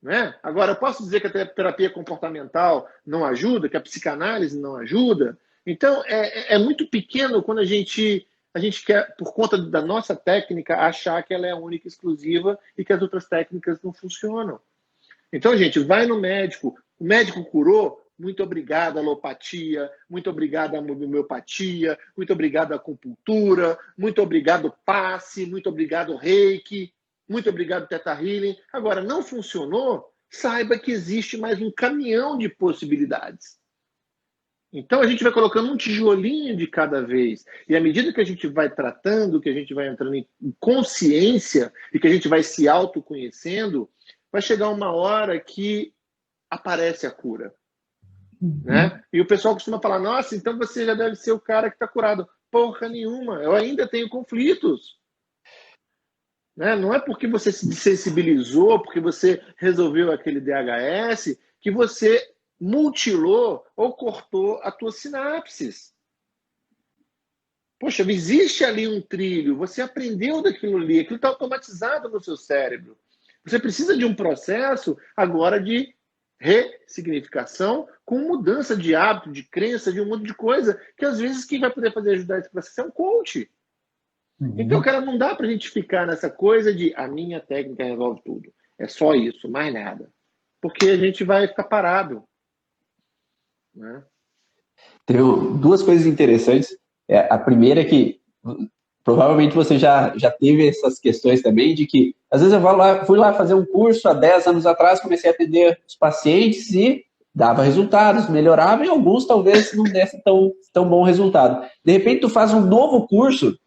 Né? Agora, eu posso dizer que a terapia comportamental não ajuda, que a psicanálise não ajuda? Então, é muito pequeno quando a gente quer, por conta da nossa técnica, achar que ela é única e exclusiva e que as outras técnicas não funcionam. Então, gente, vai no médico. O médico curou? Muito obrigado, alopatia. Muito obrigado, homeopatia. Muito obrigado, acupuntura. Muito obrigado, passe. Muito obrigado, reiki. Muito obrigado, Theta Healing. Agora, não funcionou? Saiba que existe mais um caminhão de possibilidades. Então, a gente vai colocando um tijolinho de cada vez. E à medida que a gente vai tratando, que a gente vai entrando em consciência e que a gente vai se autoconhecendo, vai chegar uma hora que aparece a cura. Né? E o pessoal costuma falar, nossa, então você já deve ser o cara que está curado. Porra nenhuma, eu ainda tenho conflitos. Né? Não é porque você se sensibilizou, porque você resolveu aquele DHS, que você mutilou ou cortou as tuas sinapses. Poxa, existe ali um trilho, você aprendeu daquilo ali, aquilo está automatizado no seu cérebro. Você precisa de um processo agora de ressignificação com mudança de hábito, de crença, de um monte de coisa, que às vezes quem vai poder fazer ajudar esse processo é um coach. Então, cara, não dá pra gente ficar nessa coisa de a minha técnica resolve tudo. É só isso, mais nada. Porque a gente vai ficar parado. Né? Tem duas coisas interessantes. A primeira é que provavelmente você já teve essas questões também de que, às vezes eu fui lá fazer um curso há 10 anos atrás, comecei a atender os pacientes e dava resultados, melhorava, e alguns talvez não desse tão bom resultado. De repente tu faz um novo curso,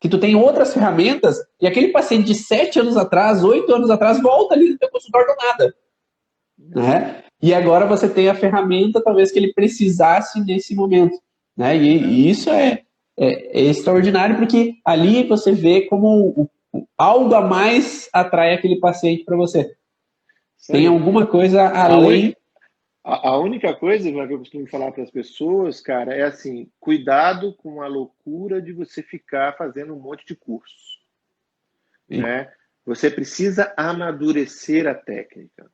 que tu tem outras ferramentas, e aquele paciente de 7 anos atrás, 8 anos atrás, volta ali no teu consultório do nada. Né? E agora você tem a ferramenta, talvez, que ele precisasse nesse momento. Né? E isso é extraordinário, porque ali você vê como algo a mais atrai aquele paciente para você. Tem alguma coisa além... A única coisa que eu costumo falar para as pessoas, cara, é assim, cuidado com a loucura de você ficar fazendo um monte de cursos. Né? Você precisa amadurecer a técnica.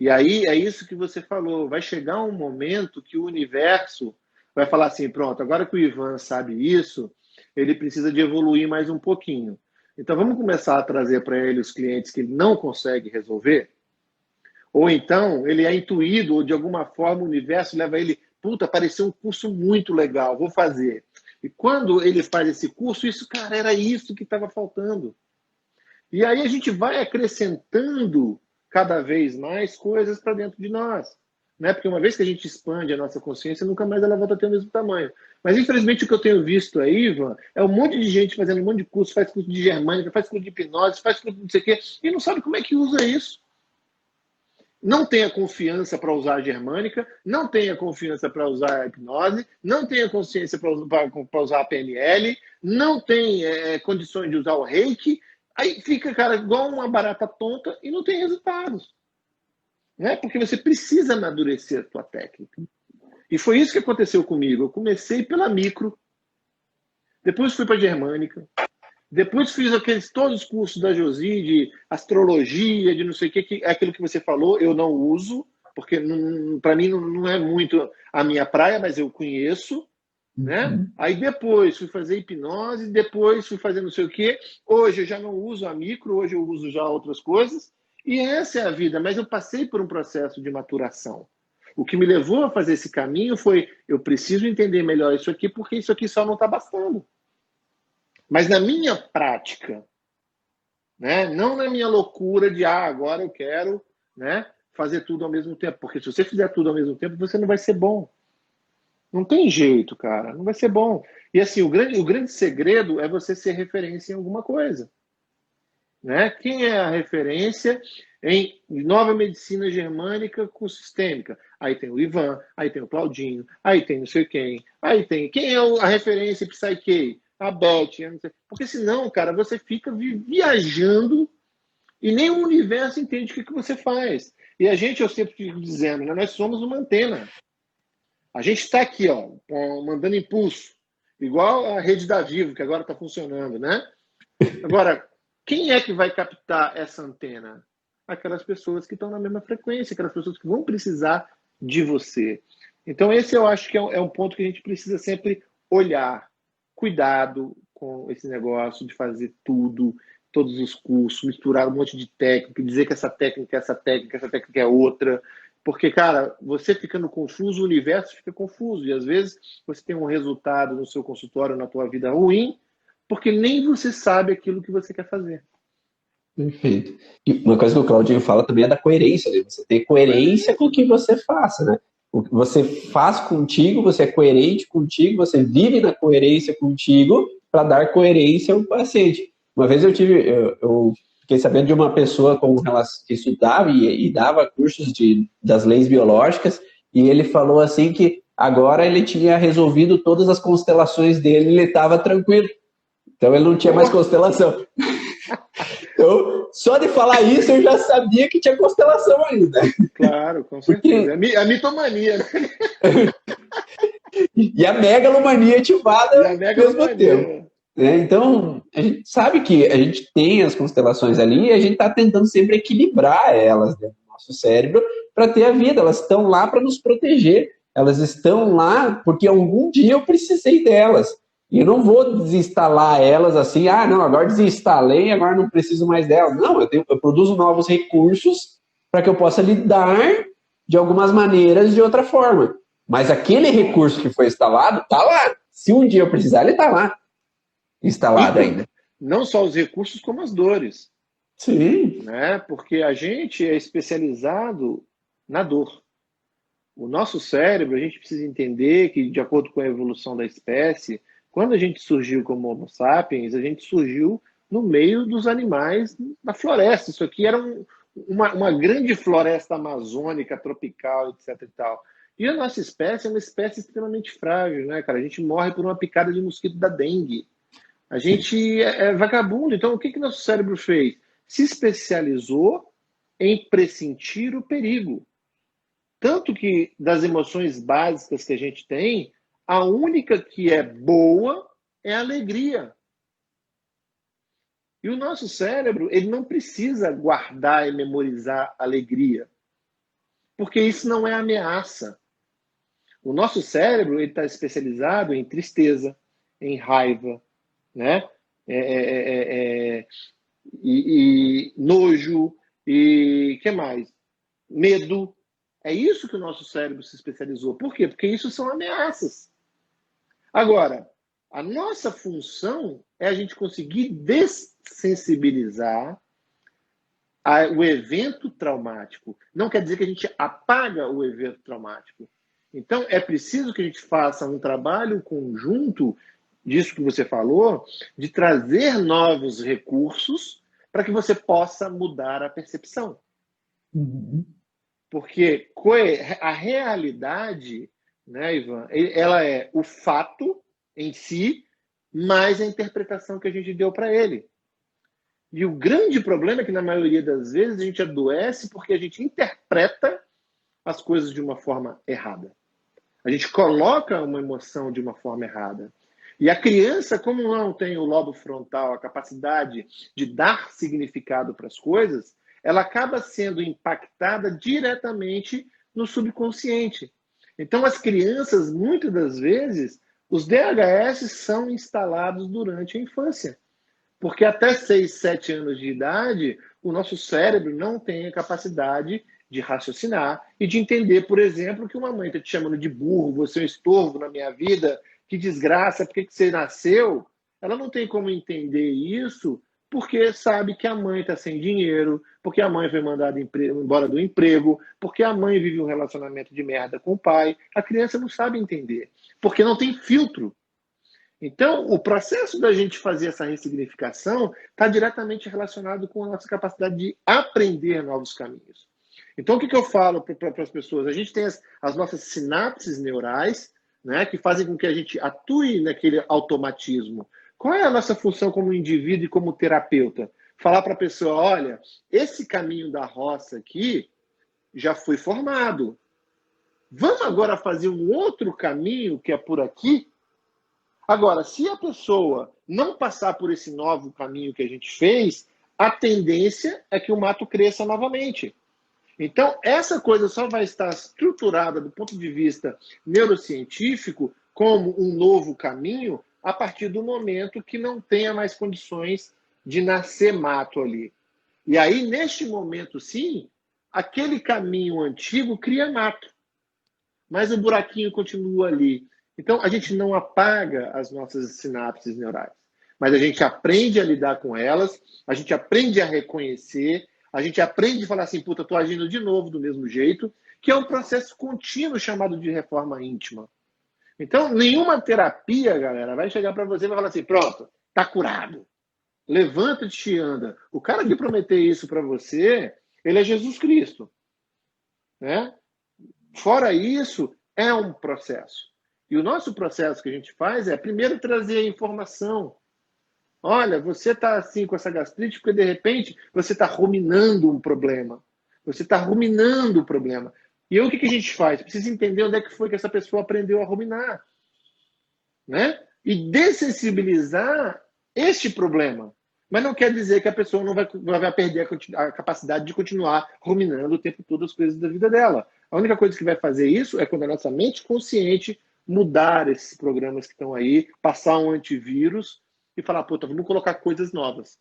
E aí é isso que você falou, vai chegar um momento que o universo vai falar assim, pronto, agora que o Ivan sabe isso, ele precisa de evoluir mais um pouquinho. Então vamos começar a trazer para ele os clientes que ele não consegue resolver? Ou então ele é intuído, ou de alguma forma o universo leva ele, puta, apareceu um curso muito legal, vou fazer. E quando ele faz esse curso, isso, cara, era isso que estava faltando. E aí a gente vai acrescentando cada vez mais coisas para dentro de nós. Né? Porque uma vez que a gente expande a nossa consciência, nunca mais ela volta a ter o mesmo tamanho. Mas, infelizmente, o que eu tenho visto aí, Ivan, é um monte de gente fazendo um monte de curso, faz curso de germânica, faz curso de hipnose, faz curso de não sei o quê, e não sabe como é que usa isso. Não tem a confiança para usar a germânica, não tem a confiança para usar a hipnose, não tem a consciência para usar a PNL, não tem condições de usar o reiki, aí fica, cara, igual uma barata tonta e não tem resultados. Né? Porque você precisa amadurecer a tua técnica. E foi isso que aconteceu comigo. Eu comecei pela micro, depois fui para a germânica, depois fiz todos os cursos da Josi, de astrologia, de não sei o que, é aquilo que você falou, eu não uso, porque para mim não é muito a minha praia, mas eu conheço. Né? Aí depois fui fazer hipnose, depois fui fazer não sei o quê. Hoje eu já não uso a micro, hoje eu uso já outras coisas. E essa é a vida, mas eu passei por um processo de maturação. O que me levou a fazer esse caminho foi, eu preciso entender melhor isso aqui, porque isso aqui só não está bastando. Mas na minha prática, né? Não na minha loucura de, agora eu quero, né, fazer tudo ao mesmo tempo. Porque se você fizer tudo ao mesmo tempo, você não vai ser bom. Não tem jeito, cara. Não vai ser bom. E assim, o grande segredo é você ser referência em alguma coisa. Né? Quem é a referência em nova medicina germânica com sistêmica? Aí tem o Ivan, aí tem o Claudinho, aí tem não sei quem, aí tem... Quem é a referência em Psyche? A Beth. Não sei. Porque senão, cara, você fica viajando e nem o universo entende o que você faz. E a gente, eu sempre fico dizendo, né? Nós somos uma antena. A gente está aqui, ó, mandando impulso, igual a rede da Vivo, que agora está funcionando, né? Agora, quem é que vai captar essa antena? aquelas pessoas que estão na mesma frequência, aquelas pessoas que vão precisar de você. Então, esse eu acho que é um ponto que a gente precisa sempre olhar. Cuidado com esse negócio de fazer tudo, todos os cursos, misturar um monte de técnica, dizer que essa técnica é essa técnica, essa técnica é outra. Porque, cara, você ficando confuso, o universo fica confuso. E, às vezes, você tem um resultado no seu consultório, na tua vida ruim, porque nem você sabe aquilo que você quer fazer. Perfeito. E uma coisa que o Claudinho fala também é da coerência, né? Você ter coerência com o que você faça, né? O que você faz contigo, você é coerente contigo, você vive na coerência contigo para dar coerência ao paciente. Uma vez eu fiquei sabendo de uma pessoa que estudava e dava cursos das leis biológicas, e ele falou assim que agora ele tinha resolvido todas as constelações dele, ele estava tranquilo. Então ele não tinha mais constelação. Então, só de falar isso, eu já sabia que tinha constelação ainda. Claro, com certeza. Porque... É a mitomania, né? E a megalomania ativada ao mesmo tempo. Então, a gente sabe que a gente tem as constelações ali e a gente está tentando sempre equilibrar elas dentro do nosso cérebro para ter a vida. Elas estão lá para nos proteger. Elas estão lá porque algum dia eu precisei delas. E eu não vou desinstalar elas assim, não, agora desinstalei, agora não preciso mais delas. Não, eu produzo novos recursos para que eu possa lidar de algumas maneiras de outra forma. Mas aquele recurso que foi instalado, está lá. Se um dia eu precisar, ele está lá, instalado ainda. Não só os recursos, como as dores. Sim. Né? Porque a gente é especializado na dor. O nosso cérebro, a gente precisa entender que, de acordo com a evolução da espécie, quando a gente surgiu como Homo sapiens, a gente surgiu no meio dos animais da floresta. Isso aqui era uma grande floresta amazônica, tropical, etc. e tal. E a nossa espécie é uma espécie extremamente frágil, né, cara? A gente morre por uma picada de mosquito da dengue. A gente é vagabundo. Então, o que nosso cérebro fez? Se especializou em pressentir o perigo. Tanto que, das emoções básicas que a gente tem, a única que é boa é a alegria. E o nosso cérebro, ele não precisa guardar e memorizar alegria, porque isso não é ameaça. O nosso cérebro está especializado em tristeza, em raiva, né? E nojo, e que mais? Medo. É isso que o nosso cérebro se especializou. Por quê? Porque isso são ameaças. Agora, a nossa função é a gente conseguir dessensibilizar o evento traumático. Não quer dizer que a gente apaga o evento traumático. Então, é preciso que a gente faça um trabalho conjunto, disso que você falou, de trazer novos recursos para que você possa mudar a percepção. Uhum. Porque a realidade, né, Ivan, ela é o fato em si, mais a interpretação que a gente deu para ele. E o grande problema é que, na maioria das vezes, a gente adoece porque a gente interpreta as coisas de uma forma errada. A gente coloca uma emoção de uma forma errada. E a criança, como não tem o lobo frontal, a capacidade de dar significado para as coisas, ela acaba sendo impactada diretamente no subconsciente. Então, as crianças, muitas das vezes, os DHS são instalados durante a infância. Porque até 6, 7 anos de idade, o nosso cérebro não tem a capacidade de raciocinar e de entender, por exemplo, que uma mãe está te chamando de burro, você é um estorvo na minha vida, que desgraça, por que você nasceu? Ela não tem como entender isso porque sabe que a mãe está sem dinheiro, porque a mãe foi mandada embora do emprego, porque a mãe vive um relacionamento de merda com o pai. A criança não sabe entender, porque não tem filtro. Então, o processo da gente fazer essa ressignificação está diretamente relacionado com a nossa capacidade de aprender novos caminhos. Então, o que eu falo para as pessoas? A gente tem as nossas sinapses neurais, né, que fazem com que a gente atue naquele automatismo. Qual é a nossa função como indivíduo e como terapeuta? Falar para a pessoa, olha, esse caminho da roça aqui já foi formado. Vamos agora fazer um outro caminho que é por aqui? Agora, se a pessoa não passar por esse novo caminho que a gente fez, a tendência é que o mato cresça novamente. Então, essa coisa só vai estar estruturada do ponto de vista neurocientífico como um novo caminho a partir do momento que não tenha mais condições de nascer mato ali. E aí, neste momento, sim, aquele caminho antigo cria mato. Mas o buraquinho continua ali. Então, a gente não apaga as nossas sinapses neurais, mas a gente aprende a lidar com elas, a gente aprende a reconhecer, a gente aprende a falar assim, puta, tô agindo de novo do mesmo jeito, que é um processo contínuo chamado de reforma íntima. Então, nenhuma terapia, galera, vai chegar para você e vai falar assim, pronto, tá curado. Levanta-te e anda. O cara que prometeu isso para você, ele é Jesus Cristo. Né? Fora isso, é um processo. E o nosso processo que a gente faz é, primeiro, trazer a informação. Olha, você está assim com essa gastrite porque, de repente, você está ruminando um problema. Você está ruminando o problema. E aí, o que a gente faz? Precisa entender onde é que foi que essa pessoa aprendeu a ruminar. Né? E dessensibilizar este problema. Mas não quer dizer que a pessoa não vai perder a capacidade de continuar ruminando o tempo todo as coisas da vida dela. A única coisa que vai fazer isso é quando a nossa mente consciente mudar esses programas que estão aí, passar um antivírus e falar, puta, vamos colocar coisas novas.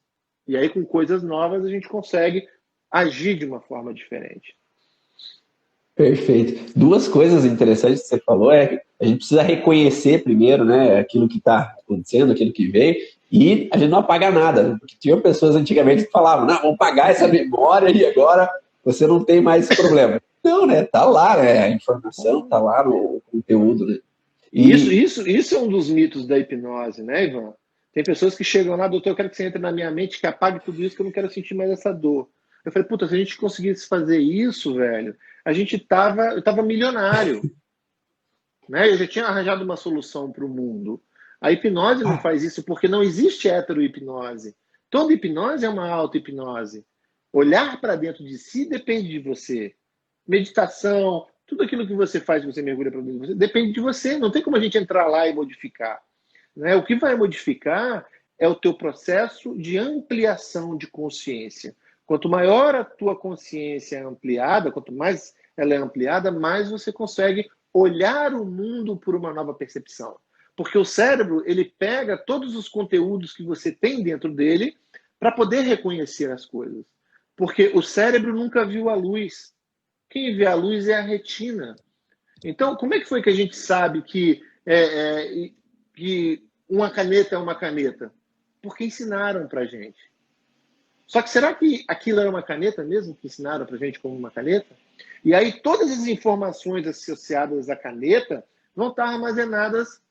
E aí, com coisas novas, a gente consegue agir de uma forma diferente. Perfeito. Duas coisas interessantes que você falou é que a gente precisa reconhecer primeiro, né, aquilo que está acontecendo, aquilo que veio, e a gente não apaga nada. Porque tinha pessoas antigamente que falavam, não, vamos apagar essa memória e agora você não tem mais esse problema. Não, né? Tá lá, né? A informação tá lá no conteúdo, né? E isso é um dos mitos da hipnose, né, Ivan? Tem pessoas que chegam lá, doutor, eu quero que você entre na minha mente, que apague tudo isso, que eu não quero sentir mais essa dor. Eu falei, puta, se a gente conseguisse fazer isso, velho, eu tava milionário. Né? Eu já tinha arranjado uma solução para o mundo. A hipnose não faz isso porque não existe heterohipnose. Toda hipnose é uma auto-hipnose. Olhar para dentro de si depende de você. Meditação, tudo aquilo que você faz, que você mergulha para dentro de você, depende de você. Não tem como a gente entrar lá e modificar. Né? O que vai modificar é o teu processo de ampliação de consciência. Quanto maior a tua consciência é ampliada, quanto mais ela é ampliada, mais você consegue olhar o mundo por uma nova percepção. Porque o cérebro, ele pega todos os conteúdos que você tem dentro dele para poder reconhecer as coisas. Porque o cérebro nunca viu a luz. Quem vê a luz é a retina. Então, como é que foi que a gente sabe que uma caneta é uma caneta? Porque ensinaram para a gente. Só que será que aquilo era uma caneta mesmo que ensinaram para a gente como uma caneta? E aí todas as informações associadas à caneta vão estar armazenadas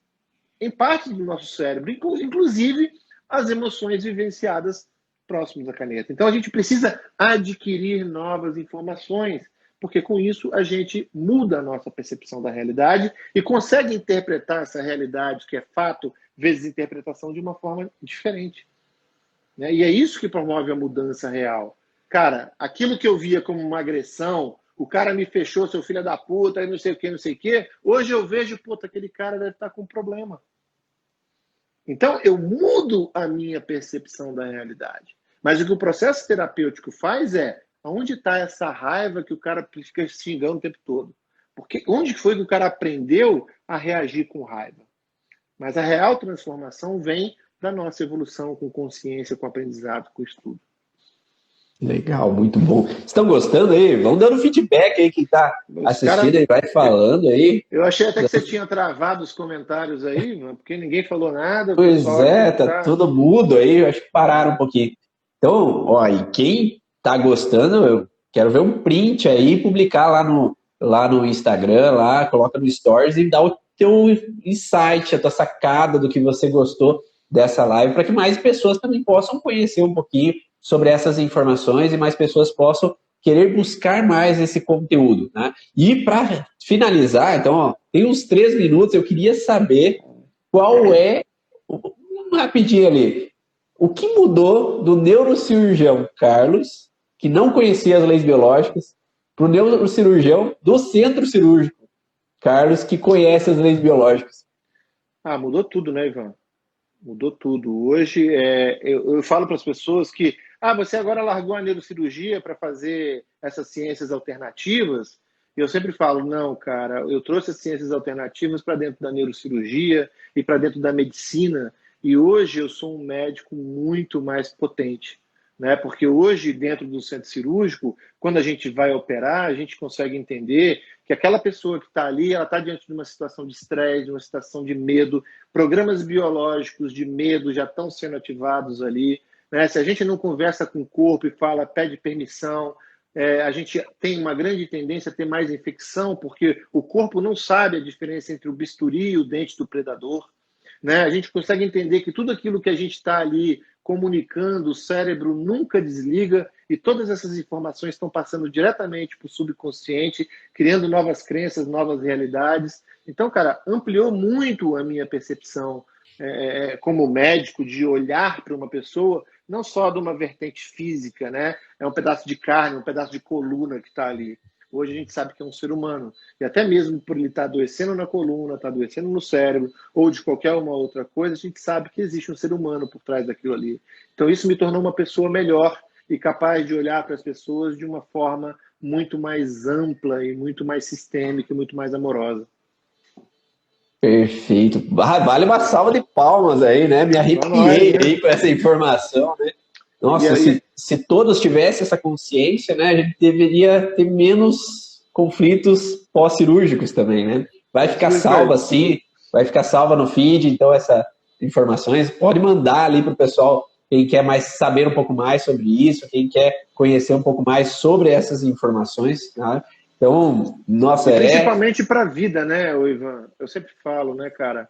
em parte do nosso cérebro, inclusive as emoções vivenciadas próximas à caneta. Então a gente precisa adquirir novas informações, porque com isso a gente muda a nossa percepção da realidade e consegue interpretar essa realidade, que é fato, vezes interpretação, de uma forma diferente. Né? E é isso que promove a mudança real. Cara, aquilo que eu via como uma agressão, o cara me fechou, seu filho da puta, e não sei o que, não sei o que, hoje eu vejo, puta, aquele cara deve estar com um problema. Então, eu mudo a minha percepção da realidade. Mas o que o processo terapêutico faz é, onde está essa raiva que o cara fica xingando o tempo todo? Porque onde foi que o cara aprendeu a reagir com raiva? Mas a real transformação vem da nossa evolução com consciência, com aprendizado, com estudo. Legal, muito bom. Estão gostando aí? Vão dando feedback aí, quem está assistindo aí, vai falando aí. Eu achei até que você tinha travado os comentários aí, porque ninguém falou nada. Pois é, tá todo mudo aí, acho que pararam um pouquinho. Então, ó, e quem tá gostando, eu quero ver um print aí, publicar lá no Instagram, lá, coloca no Stories e dá o teu insight, a tua sacada do que você gostou dessa live, para que mais pessoas também possam conhecer um pouquinho sobre essas informações e mais pessoas possam querer buscar mais esse conteúdo. Né? E para finalizar, então, ó, tem uns 3 minutos, eu queria saber qual é, rapidinho ali, o que mudou do neurocirurgião Carlos, que não conhecia as leis biológicas, para o neurocirurgião do centro cirúrgico Carlos, que conhece as leis biológicas. Mudou tudo, né, Ivan? Mudou tudo. Hoje, eu falo para as pessoas que você agora largou a neurocirurgia para fazer essas ciências alternativas? E eu sempre falo, não, cara, eu trouxe as ciências alternativas para dentro da neurocirurgia e para dentro da medicina, e hoje eu sou um médico muito mais potente, né? Porque hoje, dentro do centro cirúrgico, quando a gente vai operar, a gente consegue entender que aquela pessoa que está ali, ela está diante de uma situação de estresse, de uma situação de medo, programas biológicos de medo já estão sendo ativados ali, né? Se a gente não conversa com o corpo e fala, pede permissão, a gente tem uma grande tendência a ter mais infecção, porque o corpo não sabe a diferença entre o bisturi e o dente do predador, né? A gente consegue entender que tudo aquilo que a gente está ali comunicando, o cérebro nunca desliga e todas essas informações estão passando diretamente para o subconsciente, criando novas crenças, novas realidades. Então, cara, ampliou muito a minha percepção como médico de olhar para uma pessoa, não só de uma vertente física, né? É um pedaço de carne, um pedaço de coluna que está ali. Hoje a gente sabe que é um ser humano. E até mesmo por ele estar adoecendo na coluna, estar adoecendo no cérebro, ou de qualquer uma outra coisa, a gente sabe que existe um ser humano por trás daquilo ali. Então isso me tornou uma pessoa melhor e capaz de olhar para as pessoas de uma forma muito mais ampla e muito mais sistêmica e muito mais amorosa. Perfeito. Vale uma salva de palmas aí, né? Me arrepiei aí com essa informação, né? Nossa, se todos tivessem essa consciência, né, a gente deveria ter menos conflitos pós-cirúrgicos também, né? Vai ficar salva assim, vai ficar salva no feed, então essas informações pode mandar ali para o pessoal, quem quer mais saber um pouco mais sobre isso, quem quer conhecer um pouco mais sobre essas informações, né? Então, nossa, principalmente para a vida, né, Ivan? Eu sempre falo, né, cara?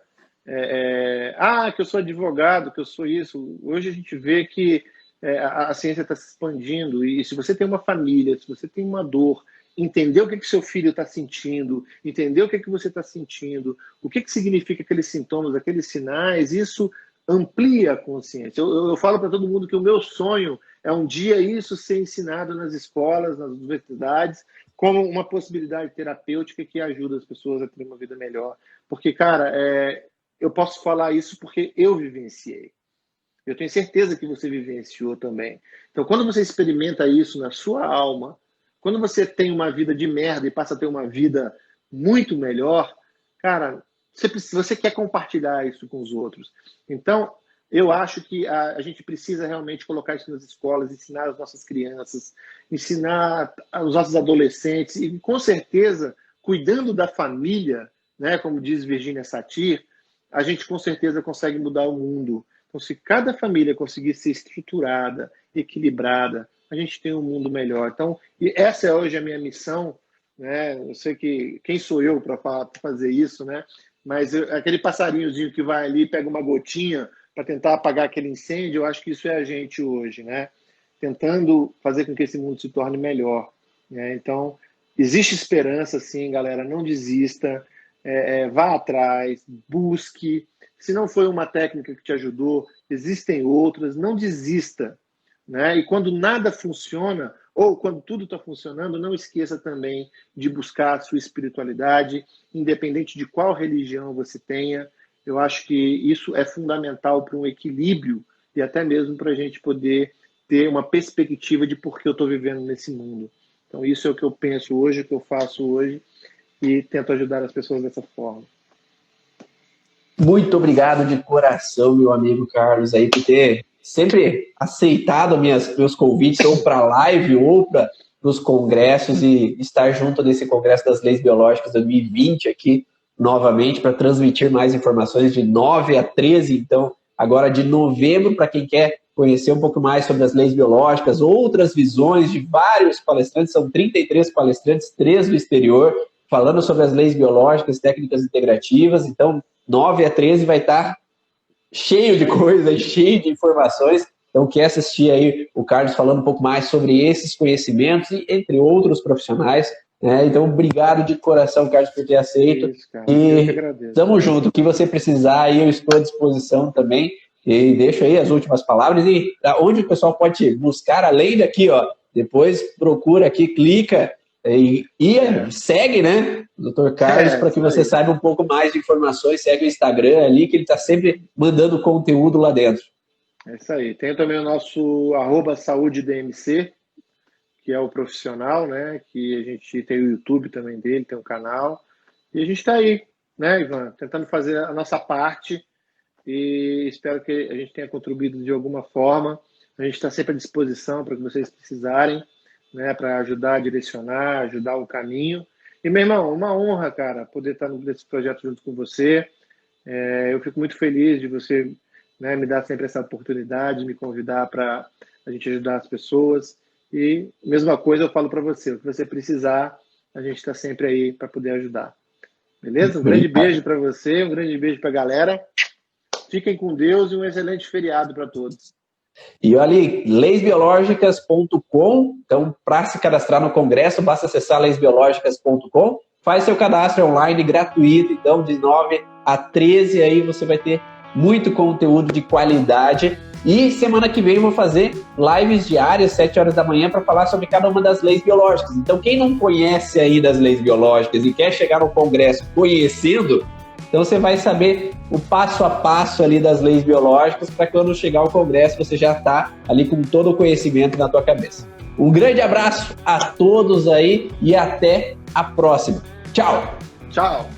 Que eu sou advogado, que eu sou isso. Hoje a gente vê que a ciência está se expandindo e se você tem uma família, se você tem uma dor, entender o que seu filho está sentindo, entender o que você está sentindo, o que significa aqueles sintomas, aqueles sinais, isso amplia a consciência. Eu falo para todo mundo que o meu sonho é um dia isso ser ensinado nas escolas, nas universidades, como uma possibilidade terapêutica que ajuda as pessoas a ter uma vida melhor. Porque, cara, eu posso falar isso porque eu vivenciei. Eu tenho certeza que você vivenciou também. Então, quando você experimenta isso na sua alma, quando você tem uma vida de merda e passa a ter uma vida muito melhor, cara, você quer compartilhar isso com os outros. Então, eu acho que a gente precisa realmente colocar isso nas escolas, ensinar as nossas crianças, ensinar os nossos adolescentes e, com certeza, cuidando da família, né, como diz Virginia Satir, a gente com certeza consegue mudar o mundo. Então, se cada família conseguir ser estruturada, equilibrada, a gente tem um mundo melhor. Então, e essa é hoje a minha missão, né? Eu sei que quem sou eu para fazer isso, né? Mas aquele passarinhozinho que vai ali, pega uma gotinha para tentar apagar aquele incêndio, eu acho que isso é a gente hoje, né? Tentando fazer com que esse mundo se torne melhor, né? Então, existe esperança, sim, galera. Não desista, vá atrás, busque. Se não foi uma técnica que te ajudou, existem outras, não desista, né? E quando nada funciona, ou quando tudo está funcionando, não esqueça também de buscar a sua espiritualidade, independente de qual religião você tenha. Eu acho que isso é fundamental para um equilíbrio e até mesmo para a gente poder ter uma perspectiva de por que eu estou vivendo nesse mundo. Então isso é o que eu penso hoje, o que eu faço hoje e tento ajudar as pessoas dessa forma. Muito obrigado de coração, meu amigo Carlos, aí, por ter sempre aceitado meus convites, ou para a live, ou para os congressos, e estar junto nesse Congresso das Leis Biológicas 2020 aqui, novamente, para transmitir mais informações de 9 a 13, então, agora de novembro, para quem quer conhecer um pouco mais sobre as leis biológicas, outras visões de vários palestrantes, são 33 palestrantes, 3 do exterior, falando sobre as leis biológicas, técnicas integrativas. Então, 9 a 13 vai estar cheio de coisas, cheio de informações. Então, quer assistir aí o Carlos falando um pouco mais sobre esses conhecimentos e entre outros profissionais, né? Então, obrigado de coração, Carlos, por ter aceito. Isso, cara. E estamos juntos. O que você precisar, aí eu estou à disposição também. E deixo aí as últimas palavras. E onde o pessoal pode buscar, além daqui, ó, depois procura aqui, clica e segue, né, o Dr. Carlos, para que você saiba um pouco mais de informações. Segue o Instagram ali, que ele está sempre mandando conteúdo lá dentro. É isso aí. Tem também o nosso @saúdedmc, que é o profissional, né? Que a gente tem o YouTube também dele, tem um canal. E a gente está aí, né, Ivan? Tentando fazer a nossa parte e espero que a gente tenha contribuído de alguma forma. A gente está sempre à disposição para o que vocês precisarem, né? Para ajudar, direcionar, ajudar o caminho. E, meu irmão, uma honra, cara, poder estar nesse projeto junto com você. Eu fico muito feliz de você, né, me dar sempre essa oportunidade, me convidar para a gente ajudar as pessoas. E mesma coisa eu falo para você, o que você precisar, a gente está sempre aí para poder ajudar. Beleza? Um grande beijo para você, um grande beijo para a galera. Fiquem com Deus e um excelente feriado para todos. E olha, leisbiológicas.com, então para se cadastrar no congresso, basta acessar leisbiológicas.com, faz seu cadastro online gratuito, então de 9 a 13, aí você vai ter muito conteúdo de qualidade. E semana que vem eu vou fazer lives diárias, 7 horas da manhã, para falar sobre cada uma das leis biológicas. Então quem não conhece aí das leis biológicas e quer chegar no congresso conhecendo, então você vai saber o passo a passo ali das leis biológicas para quando chegar ao congresso você já está ali com todo o conhecimento na tua cabeça. Um grande abraço a todos aí e até a próxima. Tchau! Tchau!